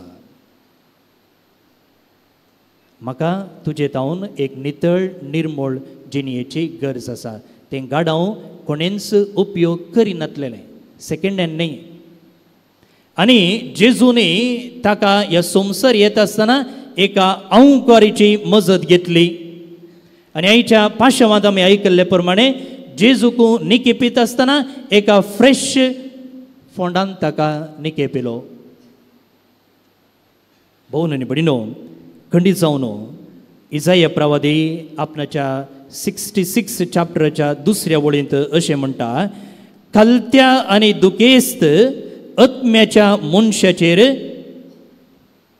म्हाका तुजे तावन एक नितळ निर्मळ जिणयेची गरज आसा. तें गाडाव कोणेंच उपयोग करिनातलें, सेकंड हँड न्ही. आनी जेजूनी ताका ह्या संवसार येत आसतना एका आंवकारीची मजत घेतली. आनी आयच्या पाशवांत आमी आयकल्ले प्रमाणे जेजूक निकेपीत आसतना एका फ्रेश फोंडान ताका निकेपिलो. भोवन न्ही भणिनो खंडीत जावन इजाया प्रवादी आपणाच्या 66 चॅप्टराच्या दुसऱ्या वळींत अशें म्हणटा कलत्या आनी दुखेस्त आत्म्याच्या मनशाचेर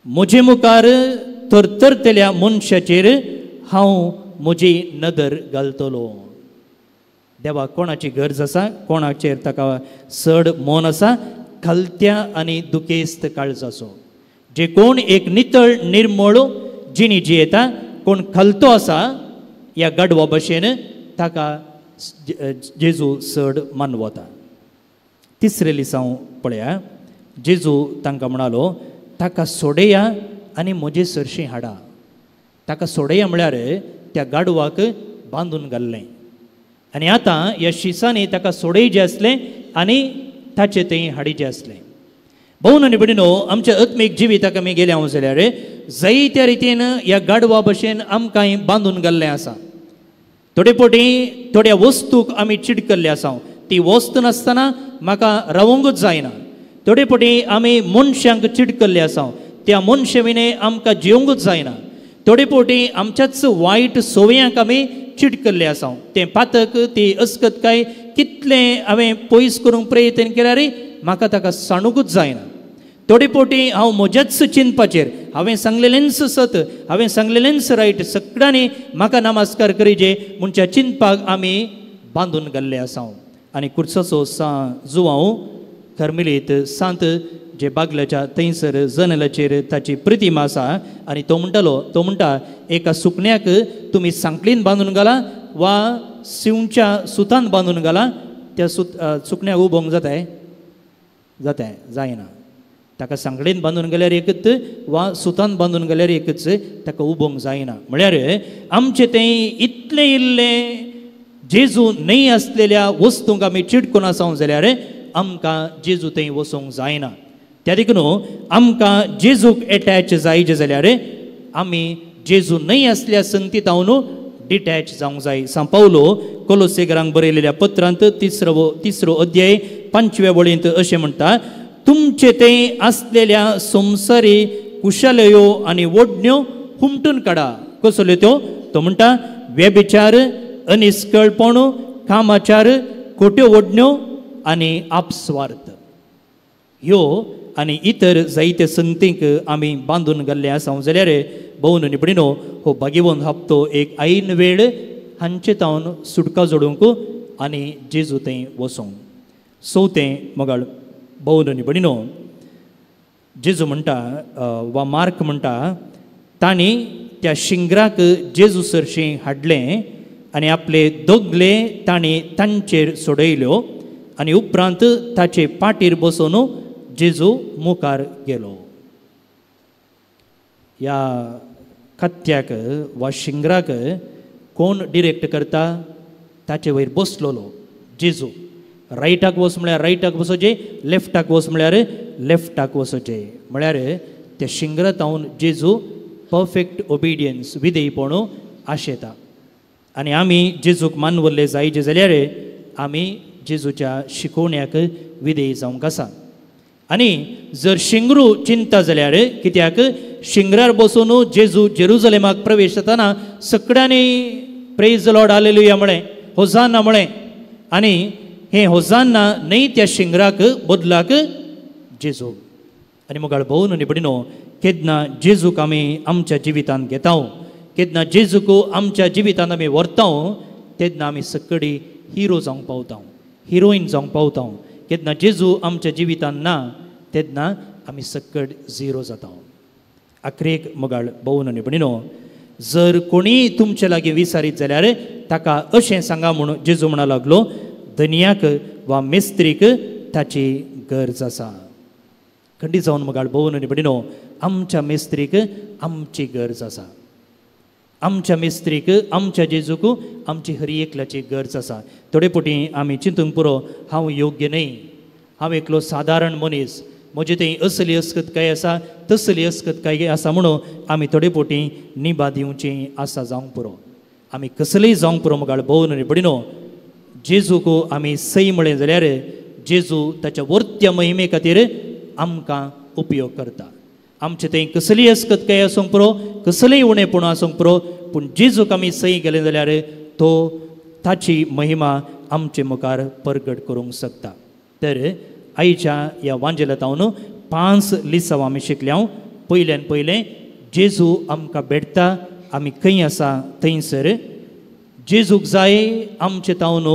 म्हजे मुखार तरतरतल्या मनशाचेर हांव म्हजी नदर घालतलो. देवा कोणाची गरज आसा, कोणाचेर ताका चड मोन आसा, कलत्या आनी दुखेस्त काळजाचो. जे कोण एक नितळ निर्मळ जिणी जियेता, कोण खलतो आसा ह्या गाडवा भशेन ताका जेजू चड मानवता. तिसरे लिसांव पळया जेजू तांकां म्हणालो ताका सोडया आनी म्हजे सरशी हाडा. ताका सोडया म्हळ्यार त्या गाडवाक बांदून घाल्लें. आनी आतां ह्या शिसांनी ताका सोडयचें आसलें आनी ताचें थंय हाडिचें आसलें. भोवन आनी भणिनो आमच्या आत्मीक जिविताक आमी गेले हांव जाल्यार जायत्या रितीन ह्या गाडवा भशेन आमकांय बांदून घाल्लें आसा. थोडे फावटी थोड्या वस्तूक आमी चिडकल्ले आसा. ती वस्त नासतना म्हाका रावोंकूच जायना. थोडे फावटी आमी मनशांक चिडकल्ले आसा. त्या मनशे विने आमकां जिवंकूच जायना. थोडे फावटी आमच्याच वायट सवयांक आमी चिडकल्ले आसा. तें पातक ती अस्कतकाय कितलें हांवें पयस करूंक प्रयत्न केल्यार म्हाका ताका साणूकूच जायना. थोडे फावटी हांव म्हज्याच चिंतपाचेर हांवें सांगलेलेंच सत, हांवें सांगलेलेंच रायट, सगळ्यांनी म्हाका नमस्कार करीचे म्हणच्या चिंतपाक आमी बांदून घाल्ले आसा. आनी कुर्साचो जुवांव कर्मिलीत सांत जे बागल्याच्या थंयसर जनेलाचेर ताची प्रतिमा आसा आनी तो म्हणटा एका सुकण्याक तुमी सांकळीन बांदून घाला वा शिवच्या सुतान बांदून घाला, त्या सुकण्याक उबोंक जाताय जायना. ताका सांगडेन बांदून गेल्यार एकच वा सुतान बांदून गेल्यार एकच ताका उबोंक जायना. म्हळ्यार आमचें तें इतलें इल्लें जेजू न्हय आसलेल्या वस्तूंक आमी चिडकून आसांव जाल्यार आमकां जेजू थंय वचोंक जायना. त्या देखून आमकां जेजूक एटॅच जायचे जाल्यार आमी जेजू न्हय आसल्या संगतींतावन डिटॅच जावंक जाय. सान पावलो कोलोसेकरांक बरयलेल्या पत्रांत 3 अध्याय 5व्या वळींत अशें म्हणटा, तुमचे तें आसलेल्या संवसारी कुशलयो आनी ओडण्यो हुमटून काडा. कसल्यो त्यो? तो म्हणटा व्यभिचार, अनिश्कळपण, कामाचार, खोट्यो ओडण्यो आनी आपस्वार्थ. ह्यो आनी इतर जायते संगतींक आमी बांदून गेल्ले आसां जाल्यार भोवन निपडिनो हो भागिवंत हप्तो एक ऐन वेळ हांचे तावन सुटका जोडूंक आनी जेजू थंय वचोंक. चवथें मोगाळ भोवन निपडिनो जेजू म्हणटा वा मार्क म्हणटा तांणी त्या शिंगराक जेजू सरशीं हाडलें आनी आपले दोगले तांणी तांचेर सोडयल्यो आनी उपरांत ताचे पाटीर बसून जेजू मुखार गेलो. ह्या कत्त्याक वा शिंगराक कोण डिरेक्ट करता? ताचे वयर बसलोलो जेजू. रायटाक वच म्हळ्यार रायटाक वचोचें, लेफ्टाक वच म्हळ्यार लेफ्टाक वचोचें. म्हळ्यार त्या शिंगरातावन जेजू परफेक्ट ओबिडियन्स विधेयपण आशेता. आनी आमी जेजूक मानवल्ले जायचे जाल्यार आमी जेजूच्या शिकोवण्याक विधेय जावंक आसा. आनी जर शिंगरू चिंता जाल्यार कित्याक शिंगरार बसून जेजू जेरुजलेमाक प्रवेश जाताना सगळ्यांनी प्रेज लॉर्ड हालेलुया म्हळें, होजान्ना म्हळें. आनी हें होजान्ना न्हय त्या शिंगराक बदलाक जेजू. आनी मुगाळ भोवन निपडिनो केन्ना जेजूक आमी आमच्या जिवितांत घेता, केन्ना जेजूक आमच्या जिवितांत आमी व्हरता, तेन्ना आमी सकडी हिरो जावंक पावता, हिरोईन जावंक पावता. केन्ना जेजू आमच्या जिवितांत ना तेन्ना आमी सकड झिरो जाता. आखरेक मोगाळ भोवन निपडिनो जर कोणीय तुमचे लागीं विचारीत जाल्यार ताका अशें सांगा म्हूण जेजू म्हणूंक लागलो, धनियाक वा मेस्त्रीक ताची गरज आसा. खंडी जावन मोगाळ भोवन निपडिनो आमच्या मेस्त्रीक आमची गरज आसा. आमच्या मेस्त्रीक आमच्या जेजूक आमची हर एकल्याची गरज आसा. थोडे फावटी आमी चिंतूंक पुरो हांव योग्य न्हय, हांव एकलो सादारण मनीस, म्हजे थंय असली अस्कतकाय आसा तसली अस्कतकाय आसा म्हणून आमी थोडे फावटी निभा दिवची आसा जावंक पुरो. आमी कसलेय जावंक पुरो मोगाळ भोवन निपडिनो जेजूक आमी सई म्हळें जाल्यार जेजू ताच्या वर्त्य महिमे खातीर आमकां उपयोग करता. आमचे थंय कसलीय अस्कतकाय आसूंक पुरो, कसलेंय उणेपण आसूंक पुरो, पूण जेजूक आमी सई गेले जाल्यार तो ताची महिमा आमचे मुखार परगट करूंक शकता. तर आयच्या ह्या वांजेलातावन 5 लिसांव आमी शिकल्या. पयल्यान पयलें जेजू आमकां भेटता, आमी खंय आसा थंयसर. जेजूक जाय आमचे तावन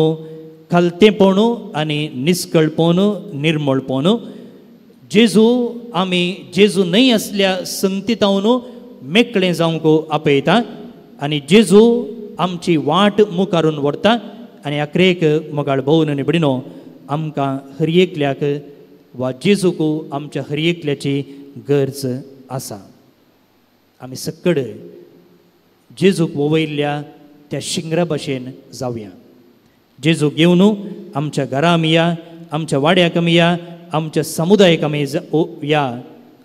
खालतेपण आनी निश्कळपण, निर्मळपण. जेजू आमी जेजू न्हय आसल्या संगतीतावन मेकळें जावंक आपयता आनी जेजू आमची वाट मुखारून व्हरता. आनी आखरेक मोगाळ भोवन निपडिनो आमकां हर एकल्याक वा जेजूक आमच्या हर एकल्याची गरज आसा. आमी सकड जेजूक वोवयल्ल्या त्या शिंगरा भशेन जावया. जेजूक घेवन आमच्या घरा आमी या, आमच्या वाड्याक आमी या, आमच्या समुदायाक आमी या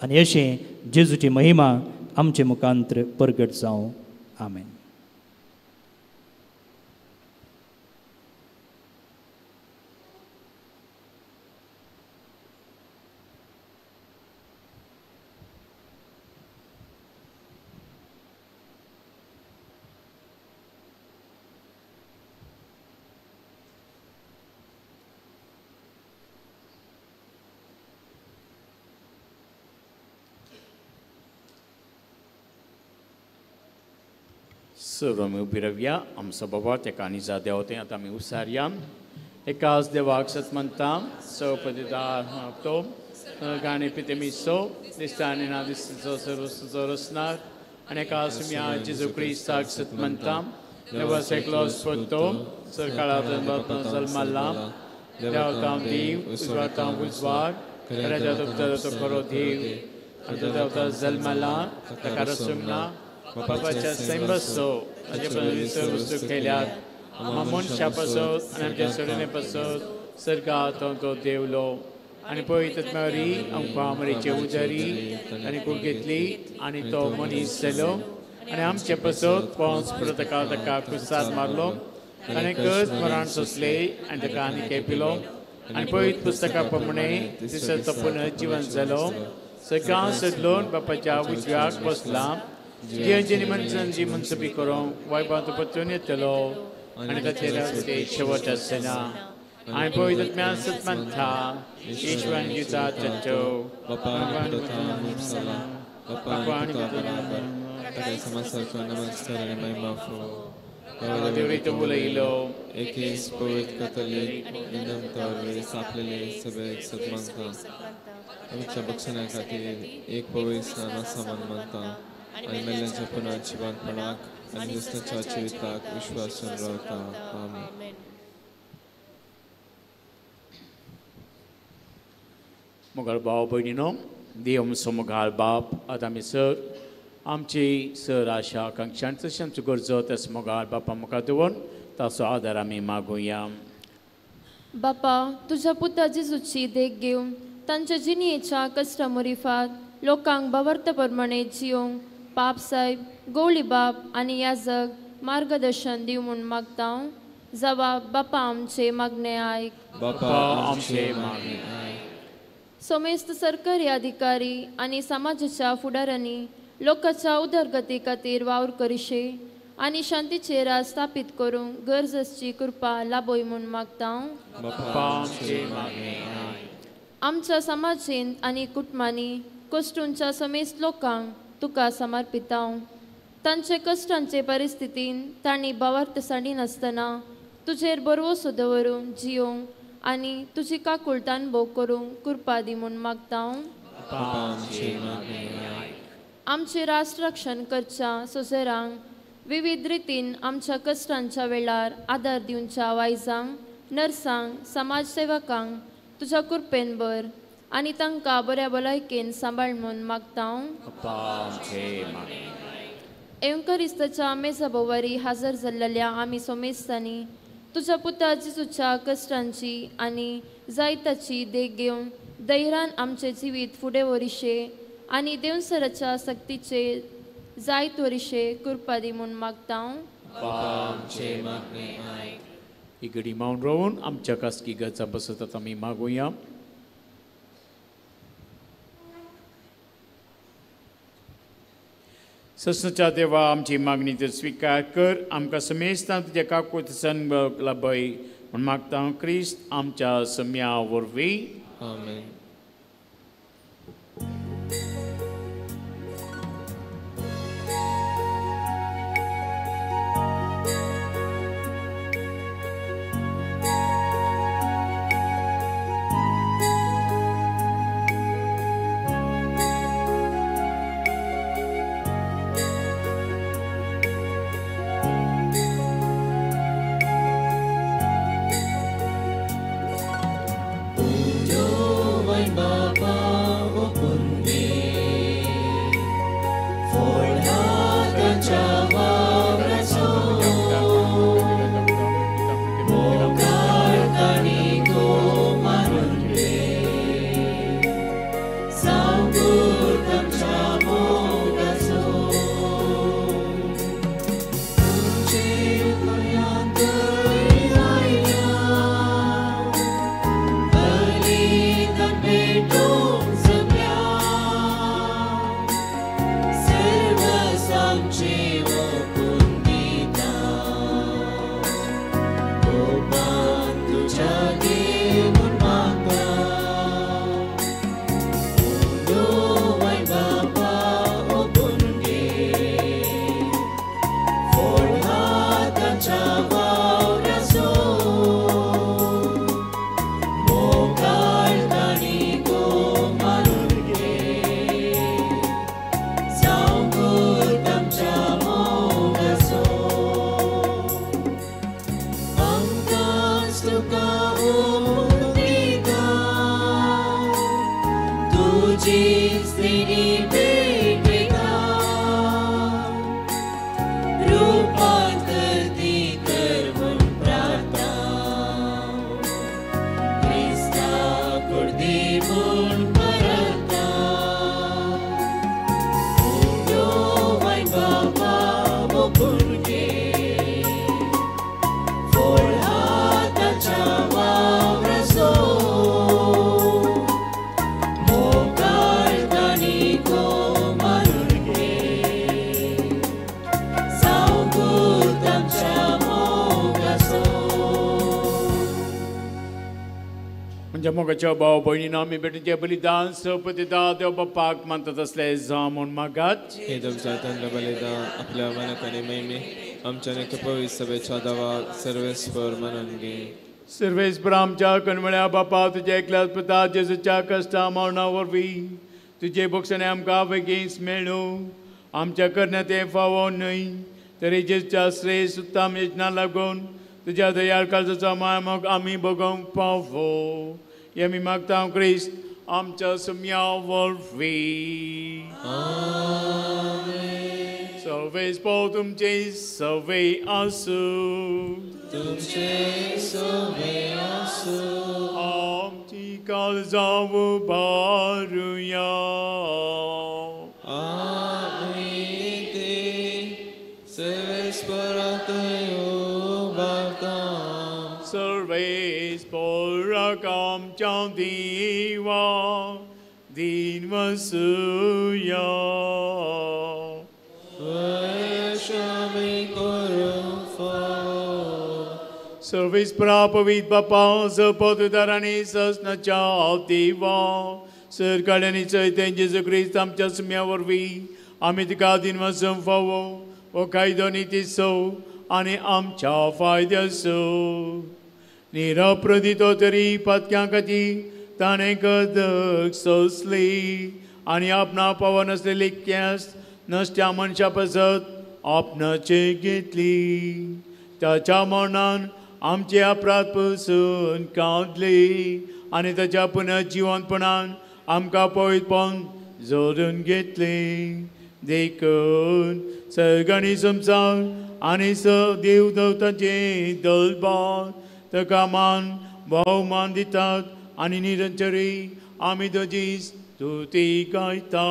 आनी अशें जेजूची महिमा आमचे मुखांतर परगट जावं. आमेन. सर्व आमी उबी रावया. आमचो बाबा तेका आनी जा देंवतें आतां आमी उसारया. एकाच देवाक सत म्हणटा, सौपदितो गाणी पितेमिसो दिसतानी ना दिसतो सर्वसो रसनार आनी एकाच तुमी जेजू क्रिस्ताक सत म्हणटा. देवास एकलो स्पतो सरकाळांत जल्माला देवतां दीव उजवातां उजवाड खऱ्या तो खरो देव आनी तो देवता जल्माला ताका रसूंक ना बापाच्या सैम बसो ताचे वस्तू केल्यात मनशा पासत आनी आमच्या सोडणे पासत सर्गात तो देवलो आनी पळयत मेरी आमकां आमरेचे उजारी आनी कूड घेतली आनी तो मनीस जालो आनी आमचे पासत पोंस परत ताका कुसाद मारलो आनी कस मरण सोंसले आनी ताका आनी केपिलो आनी पळयत पुस्तका प्रमाणे दिसत तो पुनः जिवन जालो सगळां सदलोन बापाच्या उजव्याक बसला जियेंची मनशान जी मनसुबी करूंक वैभवांत परतून येतलो आनी ताचेर शेवट आसना आनी पळयत म्यासत म्हणटा ईश्वन जिता तच्चो देवरीतो उलयलो एकेच पवित्र कथोलीक निरंतर सापलेले सगळे सदमानता आमच्या भक्षणा खातीर एक पवित्र स्नान सामान मानता आनी मेल्यांच्या पुनः जिवंतपणाक आनी दुसऱ्याच्या जिविताक विश्वासून रावता आमीन. मोगाळ भाव भयणीनो देव आमचो मोगाळ बाप आतां आमी सर आमची सर आशा आकांक्षां तशें आमच्यो गरजो तस मोगाळ बापा मुखार दवरून ताचो आदार आमी मागुया. बापा तुझ्या पुता जेजूची देख घेवन तांच्या जिणयेच्या कश्टा मोरिफात लोकांक बावर्थ प्रमाणे जियोंक पाप साहेब गवळी बाप आनी याजक मार्गदर्शन दिव म्हूण मागता. जबाब बापा आमचे मागणे आयक. बापा आमचे मागणे समेस्त सरकारी अधिकारी आनी समाजाच्या फुडाऱ्यांनी लोकांच्या उदरगती खातीर वावर करिशे आनी शांतीचे राज स्थापीत करूंक गरजेची कृपा लाभोय म्हूण मागता. आमच्या समाजींत आनी कुटुंबांनी कश्टांच्या समेस्त लोकांक तुका समर्पिता. तांचे कश्टांचे परिस्थितीन तांणी भावार्थ साडिनासतना तुजेर भरवोसो दवरून जियोंक आनी तुजी काकुळटान भोग करूंक कृपा दी म्हूण मागता. आमचे राष्ट्र रक्षण करच्या सोसेरांक विविध रितीन आमच्या कश्टांच्या वेळार आदार दिवच्या वायजांक नर्सांक समाजसेवकांक तुज्या कृपेन भर आनी तांकां बऱ्या भलायकेन सांबाळ म्हूण मागता. एवंकरिस्ताच्या मेजाभोवारी हाजर जाल्ल्या आमी सोमेस्तांनी तुझ्या पुता जेजूच्या कश्टांची आनी जायताची देख घेवन धैर्यान आमचे जिवीत फुडें व्हरिशे आनी देवसराच्या सक्तीचे जायत व्हरिशे कृपा दी म्हूण मागता. ही घडी मावन रावन आमच्या खासगी गरजा बसतात आमी मागुया. सस्नच्या देवा आमची मागणी तर स्विकार कर. आमकां समेस्तां तुज्या काकूत संग लाभय म्हूण मागता. क्रिस्त आमच्या सम्या वरवीं आमीन. तुझीच देणी भेटेगा रूपात करती कर म्हूण प्रार्थना क्रिस्ता कुर्दी म्हूण परता यो वाय बाबा वो भुरगे फोड हाताच्या वावराचो म्हणजे मोगाच्या भाव भयणीन आमी भेटून बलिदान सपतिदा देव बापाक मानतात असले जा म्हूण मागात हे जगजातन बलिदान आपल्या मनात आणि महिमे आमच्या पवित्र सभेच्या दावा सर्वेस्वर म्हणून घे सर्वेस्पर आमच्या कणमळ्या बापा तुझ्या एकल्याच पुता जेजूच्या कश्टा मरणा वरवीं तुझे बक्षणे आमकां बेगीन मेळ्ळो आमच्या करण्यात हे फावो न्हय तरी जेजूच्या श्रेष्ठ उत्तम यजना लागून तुझ्या दयाळ काळजाचो माय मोग आमी भोगोवंक पावो हे आमी मागता क्रिस्त आमच्या सुम्या वरवीं सर्वेस्पर तुमचे सवे आसूं तुमचे सवे आसूं आमची काळजां उबारुया आमी ते सर्वेस्पराक उबारता सर्वेस्पराक आमच्या देवा दिन वसूया वैश्यामी करूंक फावो सर्वेस्परा पवित्र बापा सपतदार आनी ससनाच्या देवा सरकाळ्यांनी चैतन्य जेजू क्रिस्त आमच्या सुम्या वरवीं आमी तुका दिन वचूंक फावो हो कायदो नितीसो आनी आमच्या फायद्याचो निरप्रदितो तरी पत्क्यां खातीर ताणें कदक सोंसली आनी आपणा पावन आसलेली केस नश्ट्या मनशा पसत आपणाचे घेतली ताच्या मरणान आमचे अपराध पसून कांदली आनी ताच्या पुनर्जिवंतपणान आमकां पवित्रपण जोडून घेतले देखून सर्गांनी संसार आनी देव देवतांचे दलबार ताका मान भोवमान दितात आनी निरंतरी आमी तुजी स्तुती गायता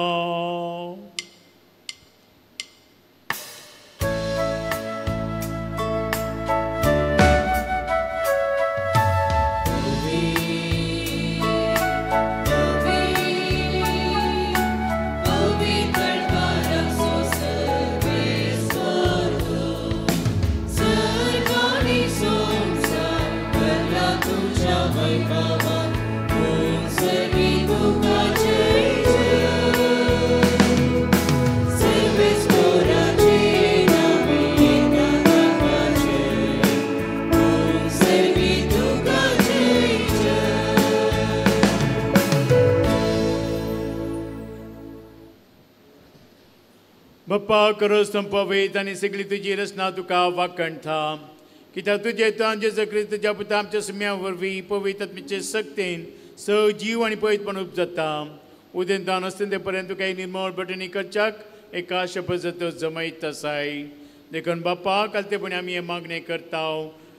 बाप्पा करस संपवेत आनी सगळी तुजी रचना तुका वाकणता कित्याक तुजे तांचे सक्रीत तुज्या पुता आमच्या सुम्या वरवीं पवित्र आत्म्याचे सक्तीन जीव आनी पवित्रपण उपजता उदेंतान आसतना ते पर्यंत तुका निर्मळ बटणी करच्याक एका शपथ जमयत आसाय देखून बाप्पा कालतेपणी आमी हे मागणे करता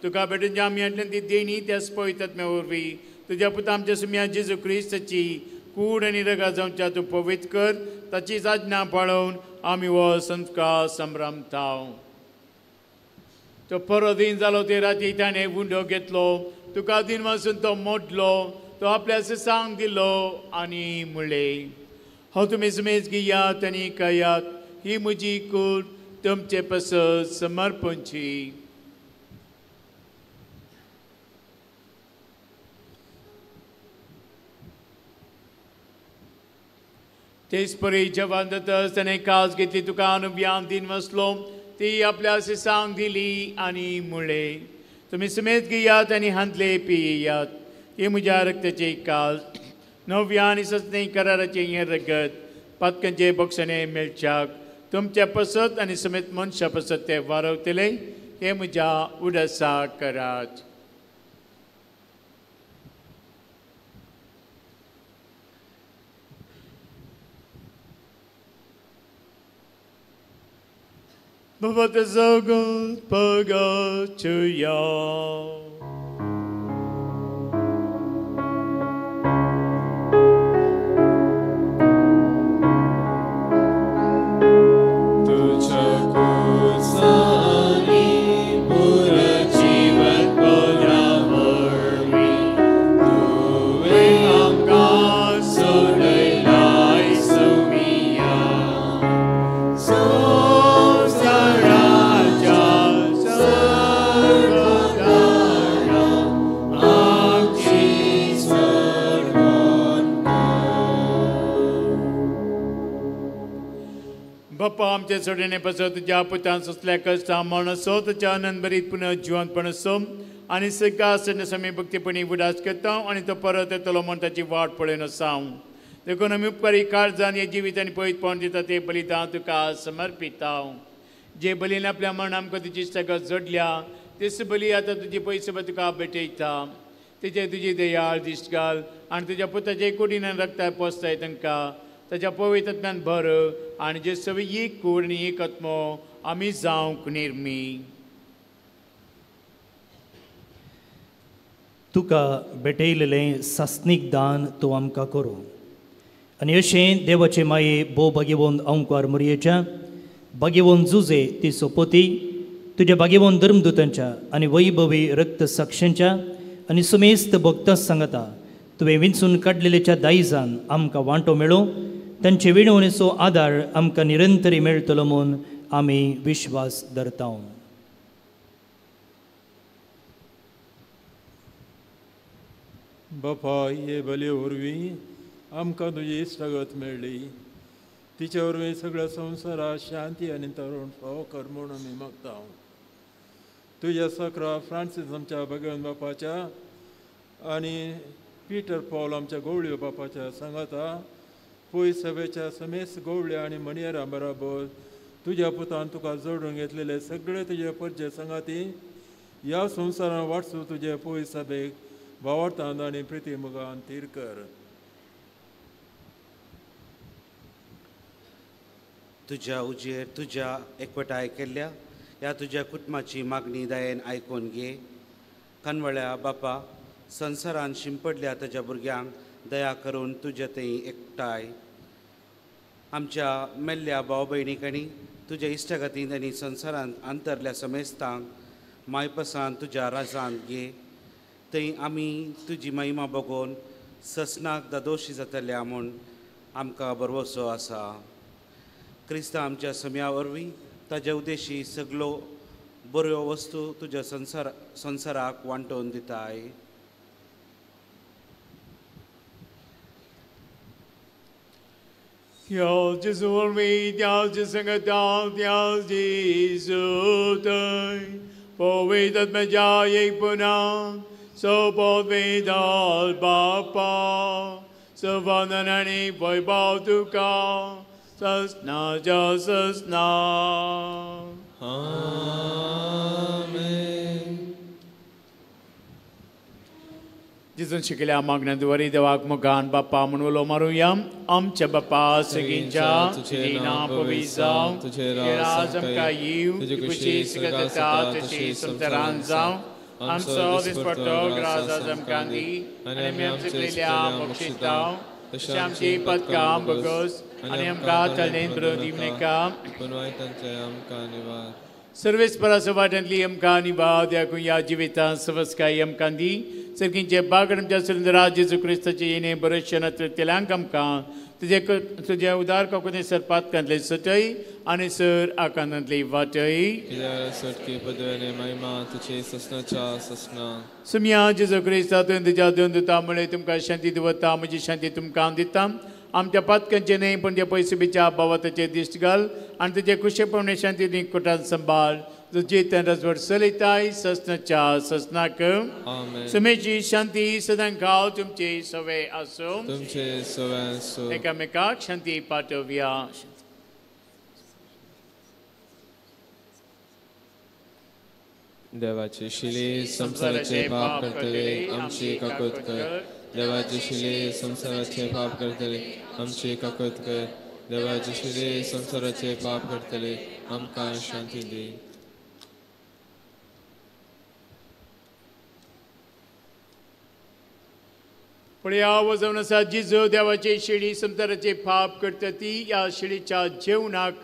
तुका भेटून ज्या आमी हाडल्यान ती देणी त्या पवित्र आत्म्या वरवीं तुज्या पुता आमच्या सुम्या जेजू क्रिस्ताची कूड आनी रगा जावच्या तूं पवित्र कर ताची आज्ञा पाळोवन आमी हो संस्कार संभ्रमता तो परत दिन जालो ते राती ताणें गुंडो घेतलो तुका दिन वाचून तो मोडलो तो आपल्या सांग दिलो आनी म्हणलें हांव तुमी सुमेज घेयात आनी खायात ही म्हजी कूड तुमचे पसत समर्पणची तेच परी जवान जातस ताणें कास घेतली तुका अनुव्यान दिन वसलो ती आपल्या सांग दिली आनी म्हणलें तुमी सुमेज घेयात आनी हांतले पियेयात ही म्हज्या रक्ताची कास नव्या आनी सचने कराराचें हें रगत पातकांचे बक्षणे मेळच्याक तुमच्या पसत आनी समेत मनशा पसत ते वारवतले हे म्हज्या उडसा करात Baba te zagat pagatuya. बाप्पा आमचे सोडणे पासत तुझ्या पुतान ससल्या कष्टा मरण सो तुझ्या आनंद बरीत पुन्हा जिवंतपण सो आणि सगळा सण समय भक्तीपणी उदास करता आणि तो परत येतलो म्हण ताची वाट पळयन साव देखून आमी उपकारी काळजान हे जिवीत आनी पळयत पावन दिता ते बलिदान तुका समर्पिता जे बलीन आपल्या मरण आमकां तुजी इश्टाक जोडल्या तेच बली आतां तुजी पयस तुका भेटयता तेजे तुजी दयाळ दिश्ट घाल आनी तुज्या पुताचे कुडीन रक्ता पोसताय तांकां ताच्या पवित्रत्म्यान भर आनी जे सगळी एक कूड आनी एक आत्मो आमी जावंक निर्मी तुका भेटयलेलें सासनीक दान तूं आमकां करूं आनी अशें देवाचे माये भोव भाग्यवंत ओंकार मोरयेच्या भाग्यवंत जुजे ती सोपोती तुज्या भाग्यवंत धर्मदूतांच्या आनी वैभवी रक्त साक्षांच्या आनी सुमेस्त भक्तां सांगता तुवें विंचून काडलेल्याच्या दायजान आमकां वांटो मेळो तांचे विणवणेचो आदार आमकां निरंतरी मेळटलो म्हूण आमी विश्वास धरता बापा हे बले वरवीं आमकां तुजी इश्टागत मेळ्ळी तिचे वरवीं सगळ्या संवसारात शांती आनी तरुण फावो कर म्हूण आमी मागता तुज्या सकरा फ्रांसीस आमच्या भगवंत बापाच्या आनी पिटर पॉल आमच्या गवळ्यो बापाच्या सांगाता पय सभेच्या समेस्त गवळ्या आनी मणियरां बराबर तुज्या पुतान तुका जोडून घेतलेले सगळे तुजे परचे संगाती ह्या संवसारान वाटसूं तुजे पय सभेक भावार्थान आनी प्रिती मुगान तीर कर तुज्या उजेर तुज्या एकवटाय केल्ल्या ह्या तुज्या कुटुंबाची मागणी दयेन आयकून घे कनवळ्या बापा संवसारान शिंपडल्या ताच्या भुरग्यांक दया करून तुज्या थंय एकठांय आमच्या मेल्ल्या भाव भयणीक तुज्या इश्टागतींत आनी संवसारांत अंतरल्या समेस्तांक मायपसान तुज्या राजांत घे थंय आमी तुजी महिमा बघून ससनाक दादोशी जातल्या म्हूण आमकां बरवसो आसा क्रिस्तांव आमच्या सम्या वरवीं ताज्या उद्देशी सगळो बऱ्यो वस्तू तुज्या संवसाराक वांटोवन दिताय Dios Jesu ormi, Dios Jesu sangatao, Dios Jesu tay. Povitat medjai punang, so podvidal Bapa, so vananani voibao tuka, sasna ja sasna. Amen. जिथून शिकल्या मागण्यांद्वारे देवाक मुखान बाप्पा म्हणून उलो मारूया आमच्या बाप्पा सगळींच्या तुझे नाम पवित्र जावं तुझे राज आमकां येवं तुजी खुशी सगळ्या जाता तशी संवसारान जावं आमचो दिसपट्टो ग्रास आज आमकां दी आनी आमी आमचे केलेल्या बक्षितांव तशें आमची पदकां बगस आनी आमकां तळेन बरोवंक नाका पूण वायटांचे आमकां निवार सर्वेस्परा सवाट्यांतली आमकां निवाद देखून ह्या जिवितांत सवस्काय आमकां दी सर्गींचे बागड आमच्या सुंदरा जेजू क्रिस्ताचे येणे बरेचशे नत्रेंतल्याक आमकां तुजे उदार कोंकणी सरपातकांतले सटय आनी सर आकांतांतली वाटय सटकी पदवेने महिमा तुजे ससनाच्या ससना सुम्या जेजू क्रिस्तातून तुज्या दोन दिता म्हळ्यार तुमकां शांती दवरता म्हजी शांती तुमकां दिता आमच्या पातकांचे न्हय पण त्या पयसुबीच्या भावाताचे दिश्ट घाल आनी तुजे खुशेपणे शांतीनी कोटान संभाळ तुजी रजवट चलयताय ससनाच्या ससनाक सुमेची शांती सदां घाल तुमची सवय आसूं तुमचे सवय आसूं एकामेकाक शांती पाठोवया देवाचे शिले संसाराचे पाप करतले आमची काकोत कर देवाचे शिले संसाराचे पाप करतले आमची काकोत कर देवा जशे संसाराचे पाप करतले आमकां शांती दी. पळया वजन आसा जिजो देवाची शिडी संसाराचे पाप करता ती या शिडीच्या जेवणाक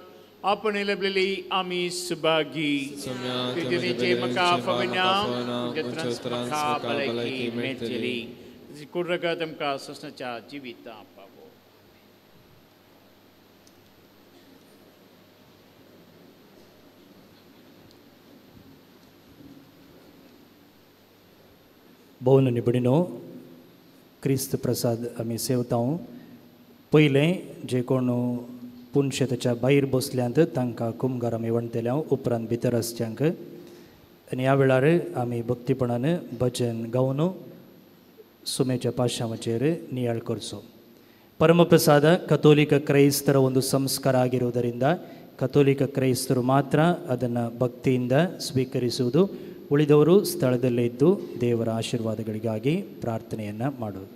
आपण लभलेली आमी सुभागी. तितुनीचे म्हाका भलायकी मेळटली. कुर्रगत आमकां ससनाच्या जिवितां पावो. भोवन निबडिनो क्रिस्त प्रसाद आमी सेवतां. पयलें जे कोण पुनशेताच्या भायर बसल्यांत तांकां कुमगार आमी वणतल्या उपरांत भितर आसच्यांक. आनी ह्या वेळार आमी भक्तीपणान भजन गावन सुमेच्या पाशांचेर नियाळ करचो. ಪರಮಪ್ರಸಾದ ಕಥೋಲಿಕ ಕ್ರೈಸ್ತರ ಒಂದು ಸಂಸ್ಕಾರ ಆಗಿರುವುದರಿಂದ ಕಥೋಲಿಕ ಕ್ರೈಸ್ತರು ಮಾತ್ರ ಅದನ್ನು ಭಕ್ತಿಯಿಂದ ಸ್ವೀಕರಿಸುವುದು. ಉಳಿದವರು ಸ್ಥಳದಲ್ಲೇ ಇದ್ದು ದೇವರ ಆಶೀರ್ವಾದಗಳಿಗಾಗಿ ಪ್ರಾರ್ಥನೆಯನ್ನು ಮಾಡುವುದು.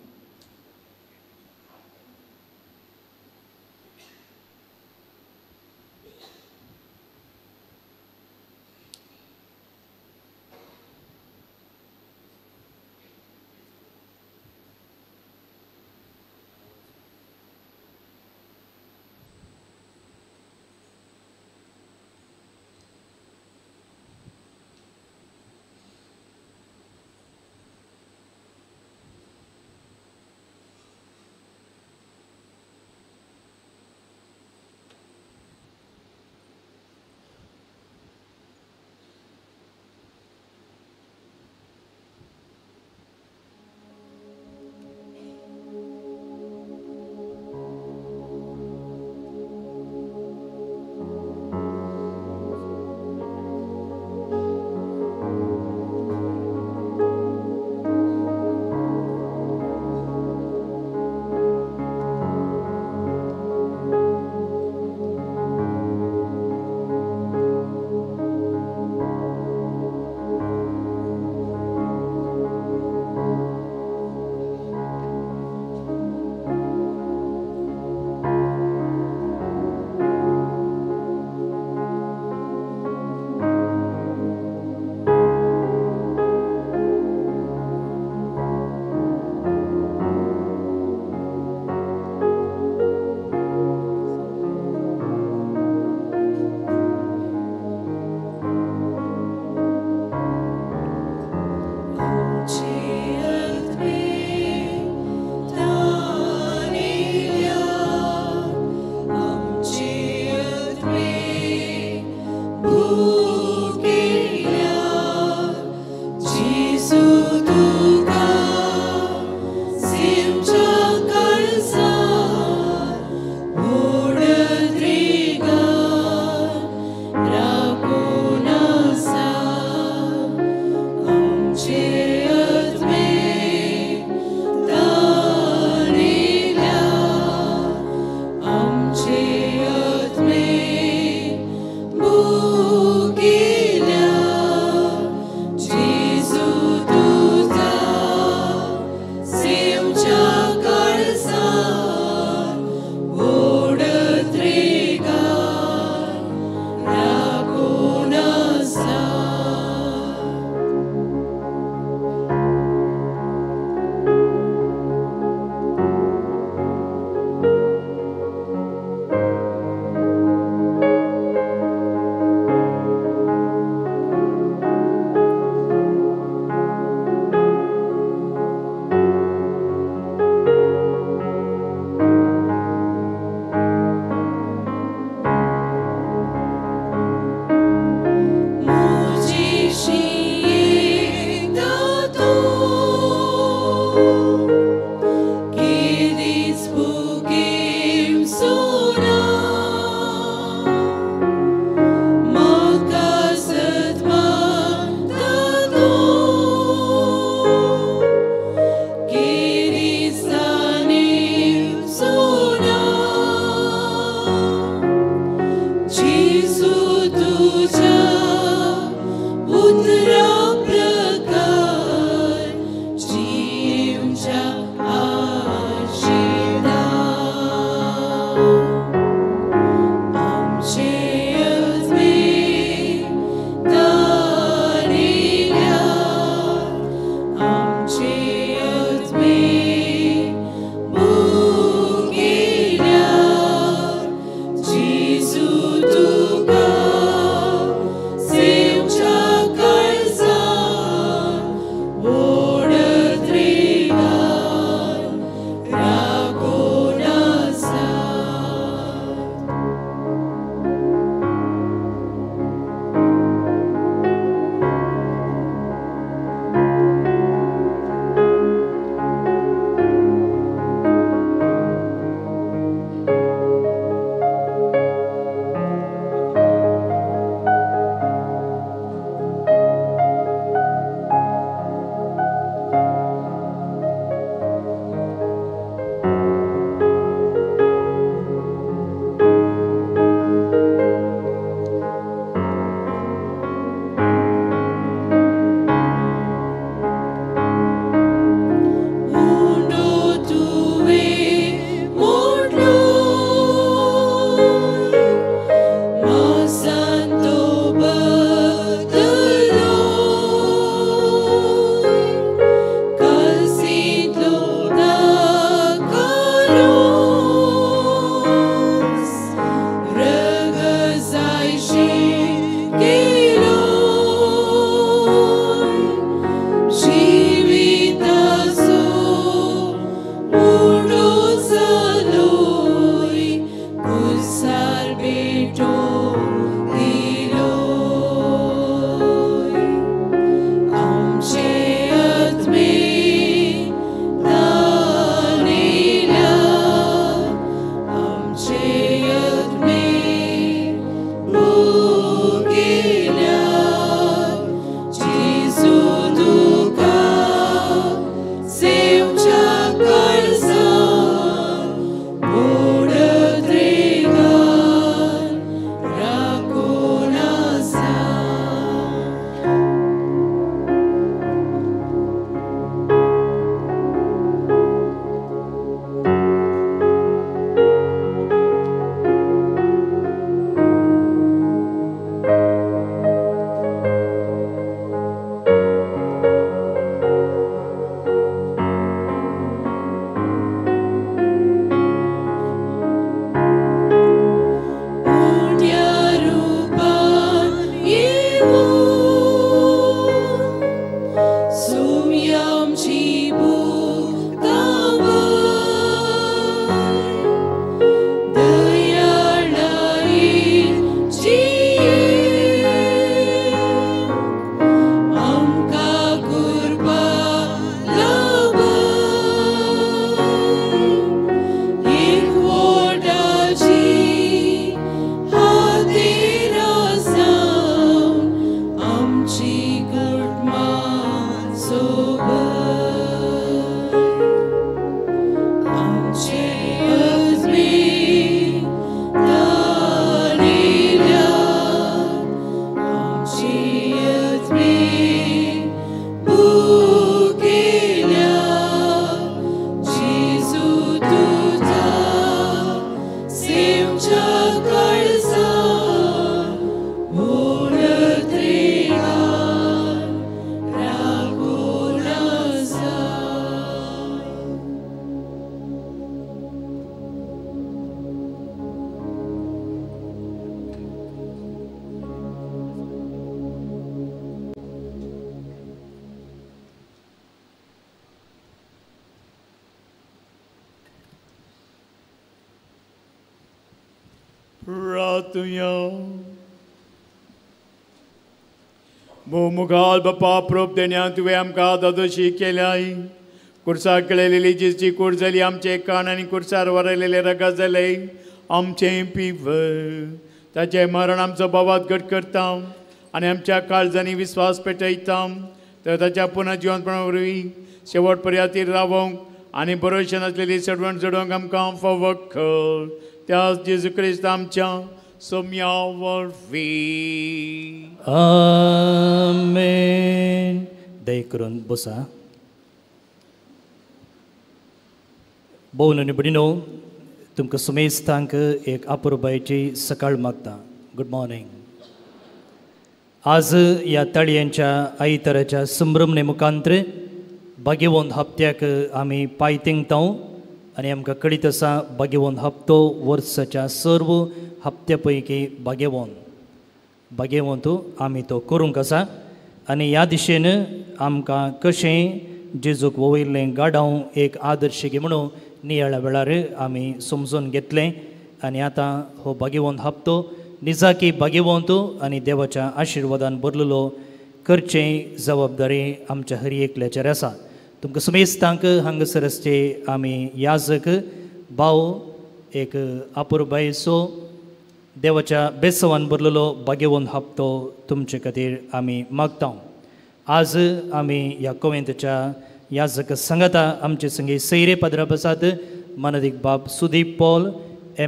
प्रार्थुया. भोवमुखाल बापा प्रोप देण्या तुवें आमकां दादोशी केल्याय. कुर्साक केलेली जिची कूड जाली आमचे कान आनी कुर्सार वरयलेले रगत जाले आमचें पिव. ताचें मरण आमचो बोवाद घट करता आनी आमच्या काळजांनी विस्वास पेटयता. तर ताच्या पुनः जिवंतपणा वरवीं शेवट पर्यातीर रावोंक आनी बरोवशें नासलेली सडवण जडोवंक आमकां फावो कर. त्याच जेजू क्रिस्त आमच्या सोम्या वरवीं. आमेन. दय करून बसा. भोवनी बडिनो तुमकां सुमेस्तांक एक अपुरबायेची सकाळ मागता. Good morning. आज या ताळयांच्या आयतराच्या संभ्रमणे मुखांतर बागेवंत हप्त्याक आमी पांय तेंगताव आनी आमकां कळीत आसा बागेवंत हप्तो वर्साच्या सर्व हप्त्या पैकी बागेवंत आमी तो करूंक आसा. आनी ह्या दिशेन आमकां कशें जेजूक वयल्लें गाडाव एक आदर्श घे म्हणून नियाळ्या वेळार आमी समजून घेतलें. आनी आतां हो बागेवंत हप्तो निजाकी बागेवंत आनी देवाच्या आशिर्वादान भरलेलो करचें जबाबदारी आमच्या हर एकल्याचेर आसा. तुमकां सुमेस्तांक हांगासर आसचे आमी याजक भाव एक अपुरबायेचो देवाच्या बेसवान भरलेलो बागेवंत हप्तो तुमचे खातीर आमी मागता. आज आमी ह्या कोवेंतच्या याजक संगता आमचे संगी सैरे पदराप आसात. मानदीक बाब सुदीप पॉल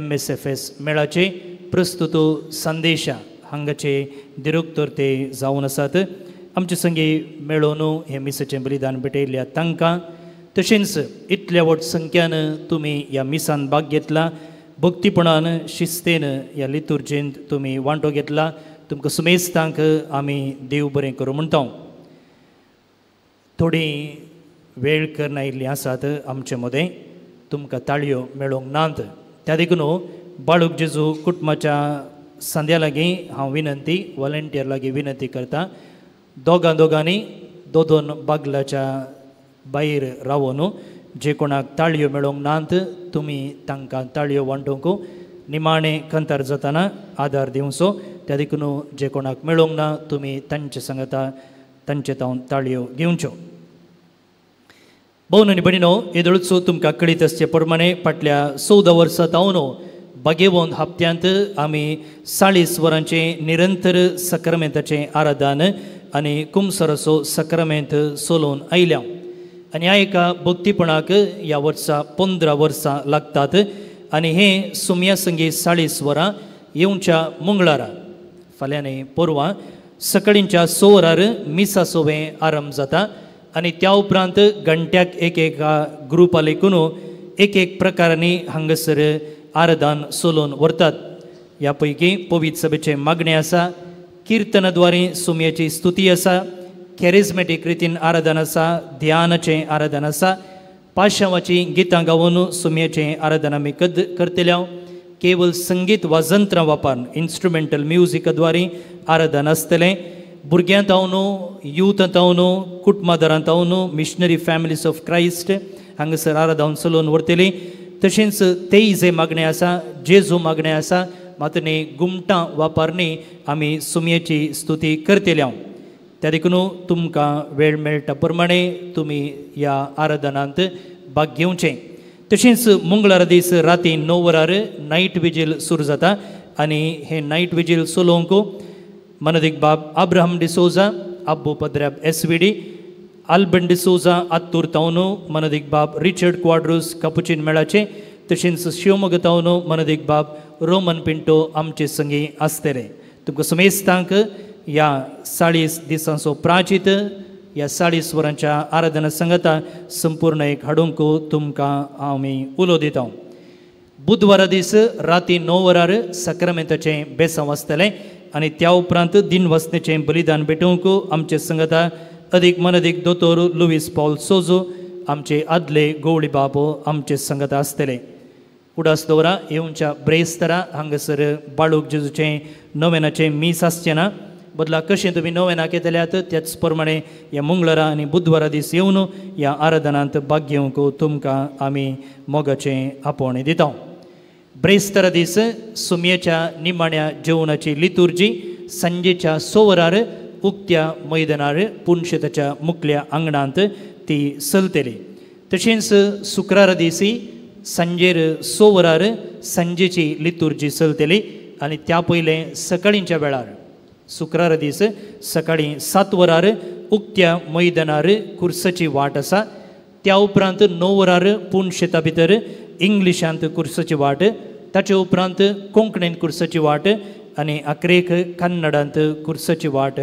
MSFS मेळाचे प्रस्तुत संदेशा हांगाचे डिरेक्टर ते जावन आसात. आमचे संगी मेळोवन हे मिसाचें बलिदान भेटयल्या तांकां तशेंच इतल्या व्हड संख्यान तुमी ह्या मिसान भाग घेतला. भक्तीपणान शिस्तेन ह्या लितुर्जेंत तुमी वांटो घेतला. तुमकां सुमेस्तांक आमी देव बरें करूं म्हणटा. थोडी वेळ करना आयिल्लीं आसात आमचे मदें. तुमकां ताळयो मेळोंक नात. त्या देखून बाळूक जेजू कुटुंबाच्या सांद्या लागीं हांव विनंती वॉलंटियर लागीं विनंती करता. दोगांनी दोन बागलाच्या भायर रावून जे कोणाक ताळयो मेळोंक नात तुमी तांकां ताळयो वांटोवंक निमाणें कंतार जाताना आदार दिवचो. त्या देखून जे कोणाक मेळोंक ना तुमी तांचे सांगता तांचे तावन ताळयो घेवच्यो. भोवनी भयणीनो येदोळचो तुमकां कळीत आसचे प्रमाणे फाटल्या 14 वर्सां तावन बागेवंत हप्त्यांत आमी 40 वरांचें निरंतर सक्रामेंताचें आराधन आनी कुमसराचो सक्रामेंत चलोवन आयल्या. आनी ह्या एका भक्तीपणाक ह्या वर्सा 15 वर्सां लागतात. आनी हें सुमया संगी 40 वरां येवच्या मंगळारा फाल्यां न्ही परवां सकाळींच्या 6 वरार मिसा सोवें आरंभ जाता. आनी त्या उपरांत घंट्याक एक ग्रुपा लेकून एक प्रकारांनी हांगासर आराधन चलोवन व्हरतात. ह्या पैकी पवित्र सभेचे मागणे आसा. किर्तनाद्वारे सुमयाची स्तुती आसा. कॅरिझमॅटीक रितीन आराधन आसा. ध्यानाचें आराधन आसा. पाशवाची गितां गावून सुमयाचें आराधन आमी करतल्या. केवळ संगीत वाजंत्रां वापरून इन्स्ट्रुमेंटल म्युजिकाद्वारे आराधन आसतलें. भुरग्यां तावन यूथ तावन कुटुंबादारां तावन मिशनरी फॅमिलीज ऑफ क्रायस्ट हांगासर आराधन चलोवन व्हरतलीं. तशेंच तेय जे मागणें आसा जेजू मागणें आसा मात न्ही घुमटां वापरनी आमी सुमयेची स्तुती करतल्या. त्या देखून तुमकां वेळ मेळटा प्रमाणे तुमी ह्या आराधनांत भाग घेवचें. तशेंच मंगळारा दीस राती 9 वरार नायट विजील सुरू जाता. आनी हें नायट विजील चलोवंक मनदीक बाब अब्राहम डिसोजा अब्बू पद्राब SVD आल्बन डिसोजा आत्तूर तावन मनदीक बाब रिचर्ड क्वाड्रूस कापुचीन मेळाचे. तशेंच शिवमोगा तावन मनदीक बाब रोमन पिंटो आमचे संगी आसतले. तुमकां समेस्तांक ह्या 40 दिसांचो प्राचीत ह्या 40 वरांच्या आराधना संगता संपूर्ण एक हाडूंक तुमकां आमी उलो दिता. बुधवारा दीस राती 9 वरार सक्रामेंताचें बेसांव आसतलें. आनी त्या उपरांत दिनवसणेचें बलिदान भेटोवंक आमचे संगता अदीक मनदीक दोतोर लुईस पॉल सोजो आमचे आदले गवळी बाब आमचे संगता आसतले. उडास दवरा येवच्या ब्रेस्तारा हांगासर बाळूक जेजूचें नोवेनाचें मीस आसचें ना. बदला कशें तुमी नोवेनाक येतल्यात त्याच प्रमाणे ह्या मंगळारा आनी बुधवारा दीस येवन ह्या आराधनांत भाग घेवंक तुमकां आमी मोगाचें आपोवणें दिता. ब्रेस्तर दीस सुमयेच्या निमाण्या जेवणाची लितुर्जी संजेच्या 6 वरार उक्त्या मैदानार पुणशेताच्या मुखल्या आंगणांत ती चलतली. तशेंच शुक्रार दिसी संजेर 6 वरार संजेची लितुर्जी चलतली आनी त्या पयले सकाळींच्या वेळार शुक्रार दीस सकाळी 7 वरार उक्त्या मैदानार कुर्साची वाट आसा. त्या उपरांत 9 वरार पुणशेता भितर इंग्लिशांत कुर्साची वाट, ताचे उपरांत कोंकणींत कुर्साची वाट आनी 11 कन्नडांत कुर्साची वाट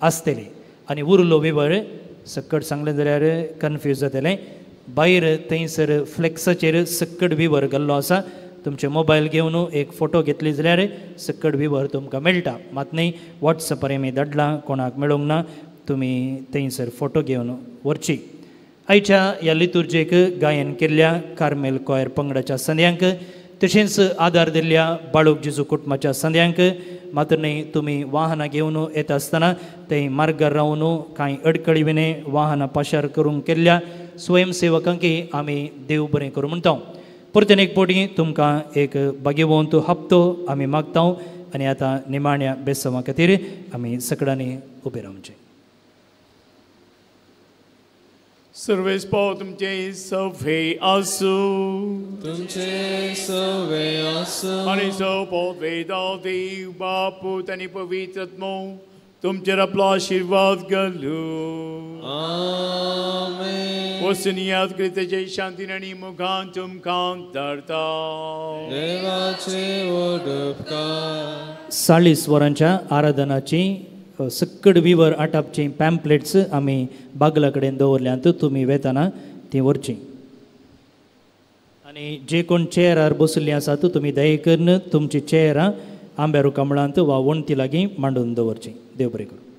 आसतली. आनी उरलो विवर सक्कड सांगलें जाल्यार कन्फ्यूज जातलें. भायर थंयसर फ्लेक्साचेर सक्कड विवर घाल्लो आसा. तुमचे मोबायल घेवन एक फोटो घेतली जाल्यार सक्कड विवर तुमकां मेळटा. मात न्ही वॉट्सॅपार आमी धाडलां, कोणाक मेळोंक ना, तुमी थंयसर फोटो घेवन व्हरची. आयच्या ह्या लितुर्जेक गायन केल्ल्या कार्मेल कॉयर पंगडाच्या संद्यांक तशेंच आदार दिल्ल्या बाळूक जेजू कुटुंबाच्या संद्यांक मात्र न्ही तुमी वाहनां घेवन येता आसतना थंय मार्गार रावन कांय अडकळी विने वाहनां पाशार करूंक केल्ल्या स्वयंसेवकांकी आमी देव बरें करूं म्हणटा. परतून एक फावटी तुमकां एक भाग्यवंत हप्तो आमी मागता आनी आतां निमाण्या बेसवा खातीर आमी सगळ्यांनी उबे रावचे. सर्वेस्पो तुमचे सवे आसूं, तुमचे सवे आसूं आनी सोपोत वेदा देव बापूत आनी पवित्रात्मो तुमचेर आपलो आशिर्वाद घालूं. आमेन. वचून याद करीत शांतीन आनी मुखान तुमकां धाडटा. देवाचे उपकार. 40 वरांच्या आराधनाची सक्कड विवर आटापची पॅम्पलेट्स आमी बागला कडेन दवरल्यांत, तुमी वेताना ती व्हरची. आनी जे कोण चेअरार बसल्लीं आसात तुमी दये करून तुमची चेअरां आंब्यारू कमळांत वा वणटी लागीं मांडून दवरची. देव बरें करूं.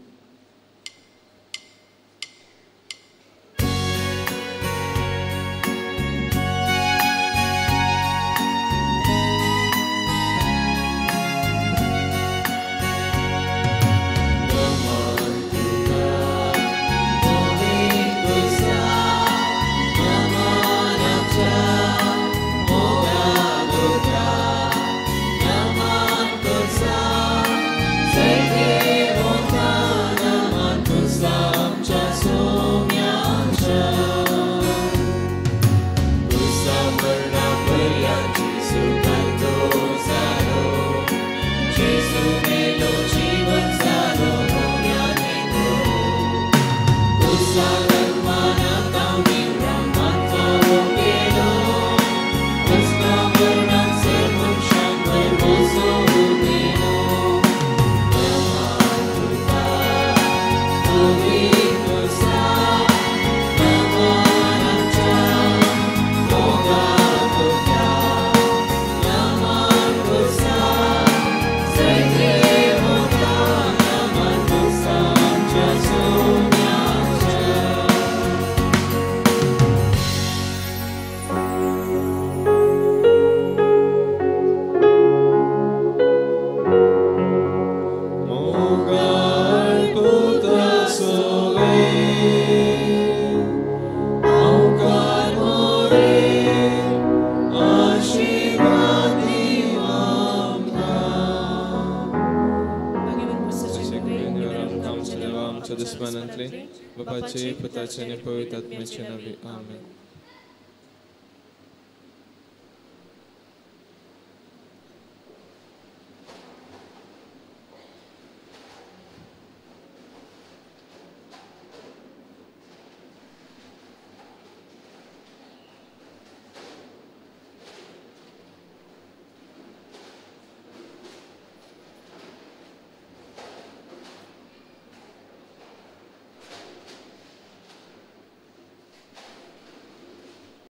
Bapaचे, Putraचे आणि पवित्र आत्म्याचे नावे. आमेन.